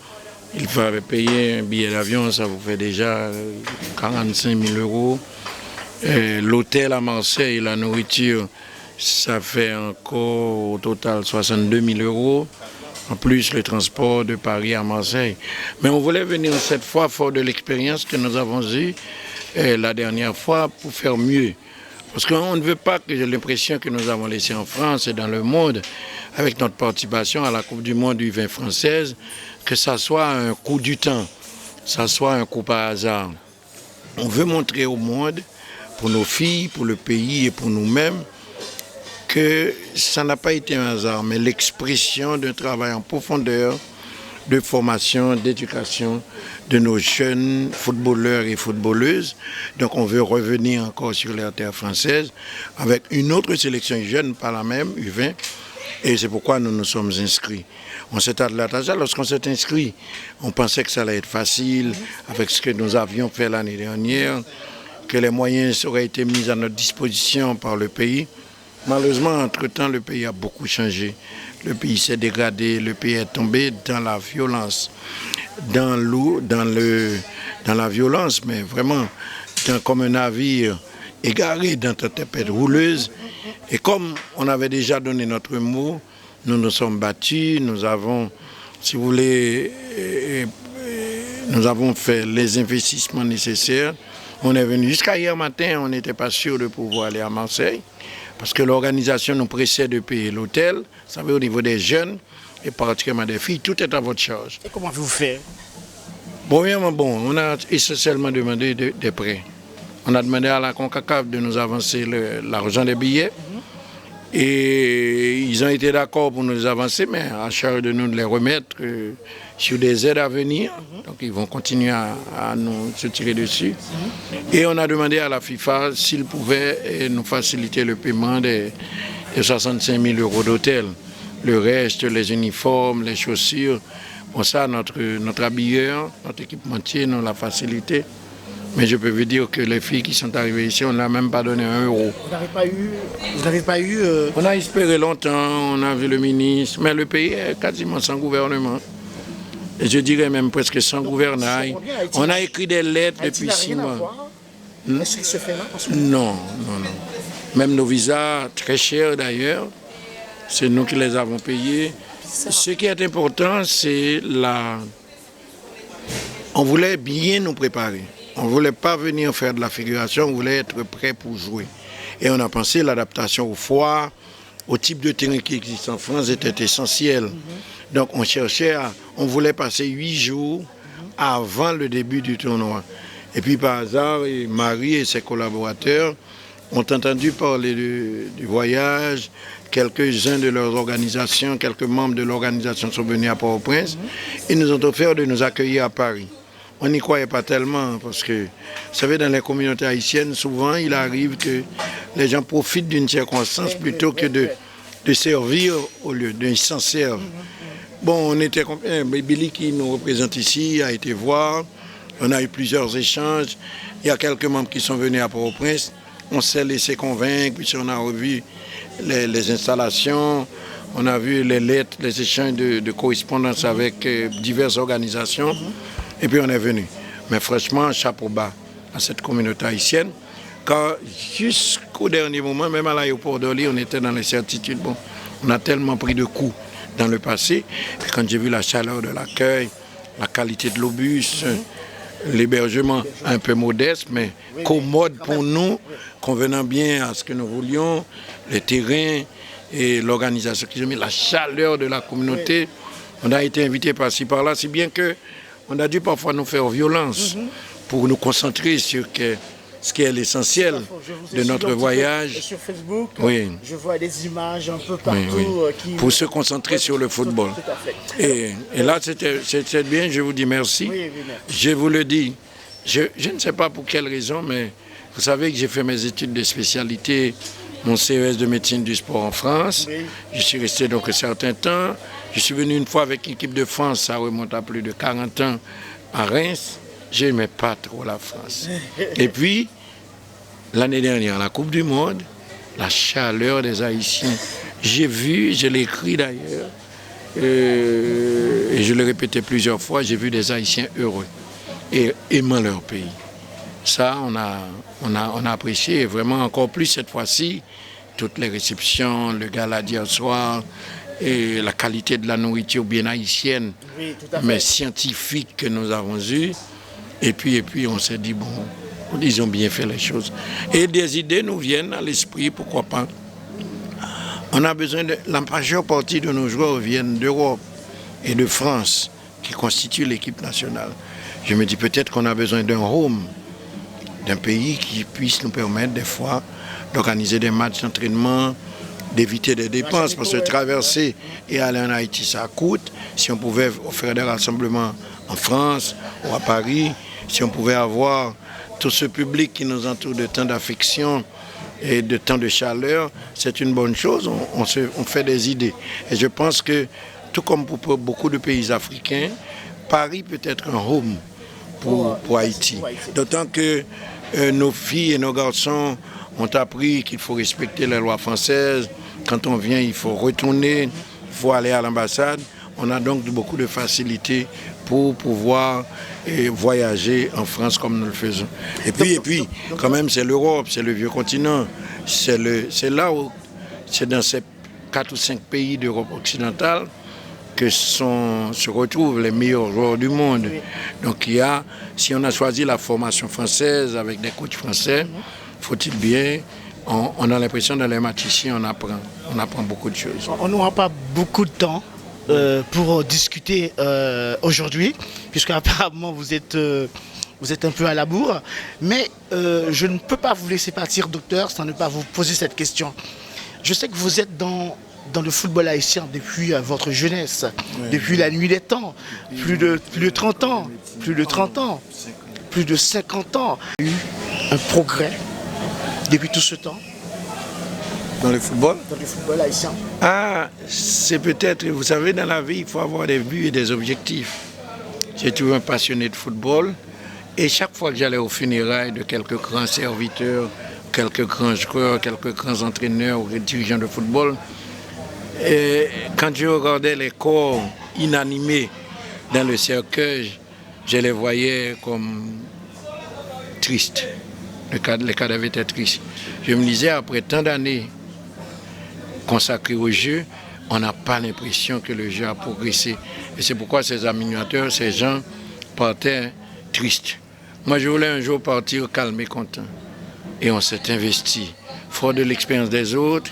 Il fallait payer un billet d'avion, ça vous fait déjà 45 000 €. L'hôtel à Marseille, la nourriture, ça fait encore au total 62 000 €. En plus, le transport de Paris à Marseille. Mais on voulait venir cette fois fort de l'expérience que nous avons eue la dernière fois pour faire mieux. Parce qu'on ne veut pas que j'ai l'impression que nous avons laissé en France et dans le monde, avec notre participation à la Coupe du Monde U20 française, que ça soit un coup du temps, ça soit un coup par hasard. On veut montrer au monde, pour nos filles, pour le pays et pour nous-mêmes, que ça n'a pas été un hasard, mais l'expression d'un travail en profondeur, de formation, d'éducation de nos jeunes footballeurs et footballeuses. Donc on veut revenir encore sur la terre française avec une autre sélection jeune, pas la même, U20, et c'est pourquoi nous nous sommes inscrits. On s'est attelé à ça. Lorsqu'on s'est inscrit, on pensait que ça allait être facile avec ce que nous avions fait l'année dernière, que les moyens auraient été mis à notre disposition par le pays. Malheureusement, entre-temps, le pays a beaucoup changé. Le pays s'est dégradé, le pays est tombé dans la violence, dans l'eau, dans la violence, mais vraiment comme un navire égaré dans une tempête rouleuse. Et comme on avait déjà donné notre mot, nous nous sommes battus, nous avons, si vous voulez, nous avons fait les investissements nécessaires. On est venu jusqu'à hier matin, on n'était pas sûr de pouvoir aller à Marseille, parce que l'organisation nous pressait de payer l'hôtel. Vous savez, au niveau des jeunes, et particulièrement des filles, tout est à votre charge. Et comment vous faites? Bon, on a essentiellement demandé des prêts. On a demandé à la CONCACAF de nous avancer l'argent des billets. Et ils ont été d'accord pour nous avancer, mais à charge de nous de les remettre sur des aides à venir. Donc ils vont continuer à nous se tirer dessus. Et on a demandé à la FIFA s'ils pouvaient nous faciliter le paiement des 65 000 € d'hôtel. Le reste, les uniformes, les chaussures, bon ça, notre habilleur, notre équipementier nous l'a facilité. Mais je peux vous dire que les filles qui sont arrivées ici, on n'a même pas donné 1 euro. Vous n'avez pas eu... On a espéré longtemps, on a vu le ministre, mais le pays est quasiment sans gouvernement. Et je dirais même presque sans gouvernail. On a écrit des lettres depuis 6 mois. Est-ce qu'il se fait là Non. Même nos visas, très chers d'ailleurs, c'est nous qui les avons payés. Ce qui est important, c'est on voulait bien nous préparer. On ne voulait pas venir faire de la figuration, on voulait être prêt pour jouer. Et on a pensé que l'adaptation au froid, au type de terrain qui existe en France était essentielle. Donc on voulait passer 8 jours avant le début du tournoi. Et puis par hasard, Marie et ses collaborateurs ont entendu parler du voyage. Quelques-uns de leurs organisations, quelques membres de l'organisation sont venus à Port-au-Prince et nous ont offert de nous accueillir à Paris. On n'y croyait pas tellement parce que, vous savez, dans les communautés haïtiennes, souvent, il arrive que les gens profitent d'une circonstance plutôt que de servir au lieu de s'en servir. Bon, on était Billy qui nous représente ici a été voir. On a eu plusieurs échanges. Il y a quelques membres qui sont venus à Port-au-Prince. On s'est laissé convaincre, puis on a revu les installations. On a vu les lettres, les échanges de correspondance avec diverses organisations. Et puis on est venu. Mais franchement, chapeau bas à cette communauté haïtienne. Car jusqu'au dernier moment, même à l'aéroport d'Orly, on était dans l'incertitude. Bon, on a tellement pris de coups dans le passé. Et quand j'ai vu la chaleur de l'accueil, la qualité de l'obus, l'hébergement un peu modeste, mais commode pour nous, convenant bien à ce que nous voulions, les terrains et l'organisation qu'ils ont mis, la chaleur de la communauté. On a été invités par-ci, par-là, si bien que on a dû parfois nous faire violence pour nous concentrer sur ce qui est l'essentiel de notre voyage. Sur Facebook, oui. Je vois des images un peu partout. Pour se concentrer sur le football. Et là, c'était bien, je vous dis merci. Je vous le dis, je ne sais pas pour quelle raison, mais vous savez que j'ai fait mes études de spécialité, mon CES de médecine du sport en France. Je suis resté donc un certain temps. Je suis venu une fois avec l'équipe de France, ça remonte à plus de 40 ans, à Reims. Je n'aimais pas trop la France. Et puis, l'année dernière, la Coupe du Monde, la chaleur des Haïtiens. J'ai vu, je l'ai écrit d'ailleurs, et je l'ai répété plusieurs fois, j'ai vu des Haïtiens heureux et aimant leur pays. Ça, on a apprécié, et vraiment encore plus cette fois-ci, toutes les réceptions, le gala d'hier soir, et la qualité de la nourriture bien haïtienne, mais scientifique que nous avons eue. Et puis on s'est dit, bon, ils ont bien fait les choses. Et des idées nous viennent à l'esprit, pourquoi pas. On a besoin de... La majeure partie de nos joueurs viennent d'Europe et de France, qui constituent l'équipe nationale. Je me dis peut-être qu'on a besoin d'un home, d'un pays qui puisse nous permettre des fois d'organiser des matchs d'entraînement, d'éviter des dépenses, parce que traverser et aller en Haïti, ça coûte. Si on pouvait faire des rassemblements en France ou à Paris, si on pouvait avoir tout ce public qui nous entoure de tant d'affection et de tant de chaleur, c'est une bonne chose, on fait des idées. Et je pense que, tout comme pour beaucoup de pays africains, Paris peut être un home pour Haïti. D'autant que nos filles et nos garçons ont appris qu'il faut respecter les lois françaises. Quand on vient, il faut retourner, il faut aller à l'ambassade. On a donc beaucoup de facilités pour pouvoir voyager en France comme nous le faisons. Et puis quand même, c'est l'Europe, c'est le vieux continent. C'est là où, c'est dans ces 4 ou 5 pays d'Europe occidentale que se retrouvent les meilleurs joueurs du monde. Donc si on a choisi la formation française avec des coachs français, faut-il bien, on a l'impression dans les matchs ici, on apprend beaucoup de choses. On n'aura pas beaucoup de temps pour discuter aujourd'hui, puisque apparemment vous êtes un peu à la bourre, mais je ne peux pas vous laisser partir, docteur, sans ne pas vous poser cette question. Je sais que vous êtes dans le football haïtien depuis votre jeunesse, depuis la nuit des temps, plus de 30 ans, plus de 30 ans, plus de 50 ans. Il y a eu un progrès depuis tout ce temps. Dans le football? Dans le football haïtien. Ah, c'est peut-être, vous savez, dans la vie, il faut avoir des buts et des objectifs. J'ai toujours un passionné de football et chaque fois que j'allais aux funérailles de quelques grands serviteurs, quelques grands joueurs, quelques grands entraîneurs ou dirigeants de football, et quand je regardais les corps inanimés dans le cercueil, je les voyais comme tristes. Les cadavres étaient tristes. Je me disais, après tant d'années consacrées au jeu, on n'a pas l'impression que le jeu a progressé. Et c'est pourquoi ces animateurs, ces gens partaient tristes. Moi, je voulais un jour partir calme et content. Et on s'est investi. Fort de l'expérience des autres,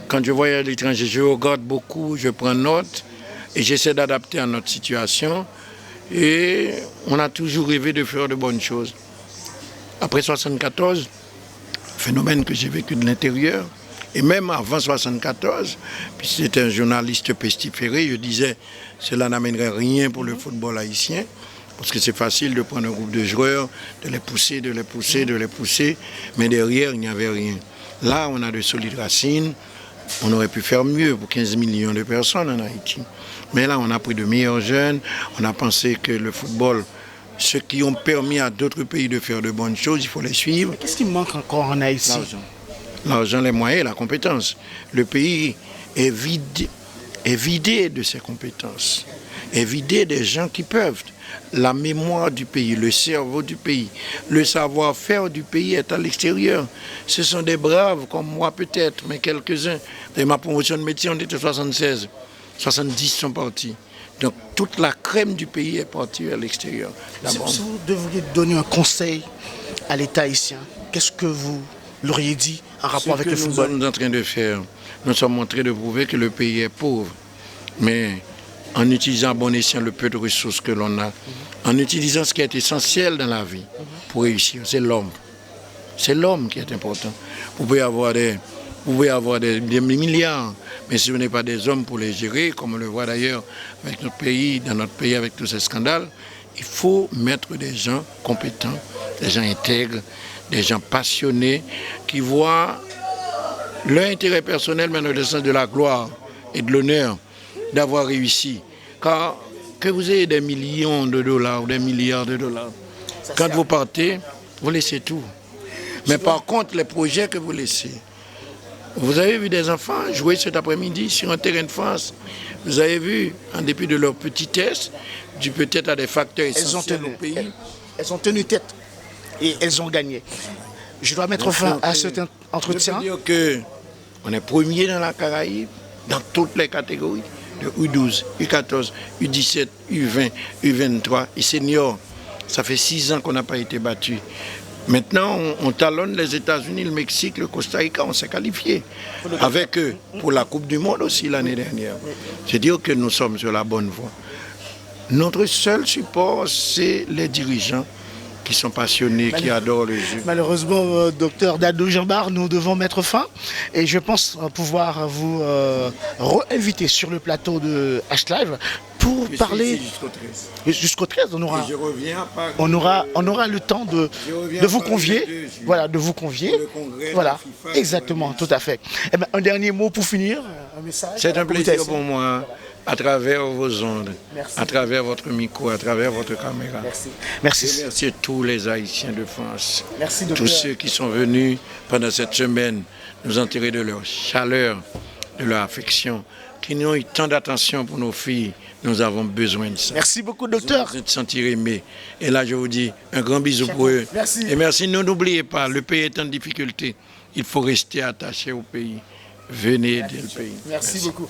quand je voyage à l'étranger, je regarde beaucoup, je prends note et j'essaie d'adapter à notre situation. Et on a toujours rêvé de faire de bonnes choses. Après 1974, phénomène que j'ai vécu de l'intérieur, et même avant 1974, puis c'était un journaliste pestiféré, je disais cela n'amènerait rien pour le football haïtien, parce que c'est facile de prendre un groupe de joueurs, de les pousser, de les pousser, de les pousser, mais derrière, il n'y avait rien. Là, on a de solides racines, on aurait pu faire mieux pour 15 millions de personnes en Haïti. Mais là, on a pris de meilleurs jeunes, on a pensé que le football, ceux qui ont permis à d'autres pays de faire de bonnes choses, il faut les suivre. Qu'est-ce qui manque encore en Haïti? L'argent, les moyens, la compétence. Le pays est vidé de ses compétences, est vidé des gens qui peuvent. La mémoire du pays, le cerveau du pays, le savoir-faire du pays est à l'extérieur. Ce sont des braves comme moi peut-être, mais quelques-uns. Et ma promotion de métier, on était 76. 70 sont partis. Donc toute la crème du pays est partie vers l'extérieur. Si vous devriez donner un conseil à l'État haïtien, qu'est-ce que vous l'auriez dit en rapport avec le football? Ce que nous sommes en train de faire, nous sommes en train de prouver que le pays est pauvre. Mais en utilisant à bon escient le peu de ressources que l'on a, en utilisant ce qui est essentiel dans la vie pour réussir, c'est l'homme. C'est l'homme qui est important. Vous pouvez avoir des milliards, mais si vous n'avez pas des hommes pour les gérer, comme on le voit d'ailleurs avec notre pays, dans notre pays avec tous ces scandales, il faut mettre des gens compétents, des gens intègres, des gens passionnés, qui voient leur intérêt personnel, mais dans le sens de la gloire et de l'honneur d'avoir réussi. Car que vous ayez des millions de dollars ou des milliards de dollars, quand vous partez, vous laissez tout. Mais par contre, les projets que vous laissez, vous avez vu des enfants jouer cet après-midi sur un terrain de France. Vous avez vu, en dépit de leur petitesse, dû peut-être à des facteurs essentiels au pays. Elles ont tenu tête et elles ont gagné. Je dois mettre fin à cet entretien. Je peux dire qu'on est premier dans la Caraïbe, dans toutes les catégories, de U12, U14, U17, U20, U23 et senior. Ça fait 6 ans qu'on n'a pas été battu. Maintenant, on talonne les États-Unis, le Mexique, le Costa Rica, on s'est qualifié. Avec eux, pour la Coupe du Monde aussi l'année dernière. C'est dire que nous sommes sur la bonne voie. Notre seul support, c'est les dirigeants qui sont passionnés, qui adorent le jeu. Malheureusement, docteur Dadou Jean-Bart, nous devons mettre fin. Et je pense pouvoir vous réinviter sur le plateau de H-Live pour parler jusqu'au 13. On aura le temps de vous convier. Voilà, de vous convier. Voilà, exactement, tout à fait. Eh bien, un dernier mot pour finir, un message. C'est un plaisir pour moi, à travers vos ondes, à travers votre micro, à travers votre caméra. Merci. Je remercie tous les Haïtiens de France. Merci, docteur. Tous ceux qui sont venus pendant cette semaine nous enterrer de leur chaleur, de leur affection, qui n'ont eu tant d'attention pour nos filles. Nous avons besoin de ça. Merci beaucoup, docteur. Nous avons besoin de se sentir aimés. Et là, je vous dis un grand bisou pour eux. Merci. Et merci. N'oubliez pas, le pays est en difficulté. Il faut rester attaché au pays. Venez aider le pays. Merci beaucoup.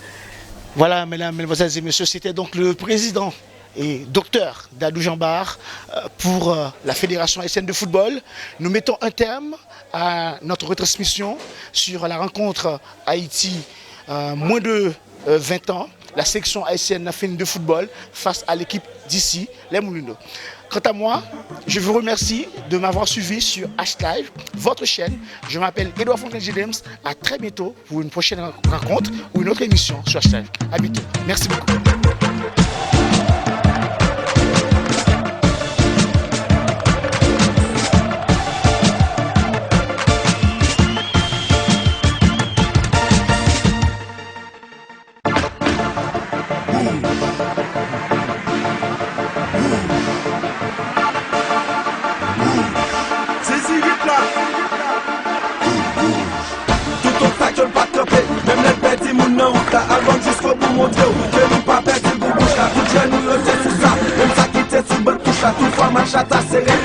Voilà, mesdames, mesdemoiselles et messieurs, c'était donc le président et docteur Dadou Jean-Bart pour la Fédération haïtienne de football. Nous mettons un terme à notre retransmission sur la rencontre Haïti moins de 20 ans. la sélection haïtienne féminine de football face à l'équipe d'ici, les Moulineaux. Quant à moi, je vous remercie de m'avoir suivi sur H-Live, votre chaîne. Je m'appelle Edouard Fontaine-Gidems. À très bientôt pour une prochaine rencontre ou une autre émission sur H-Live. À bientôt. Merci beaucoup. Avant jusqu'au bout mon Dieu, que nous pas perdre le goût bouche là. Tout jeune nous le sous ça, même ça qui était sous bonne touche là. Toutefois ma chatte a serré.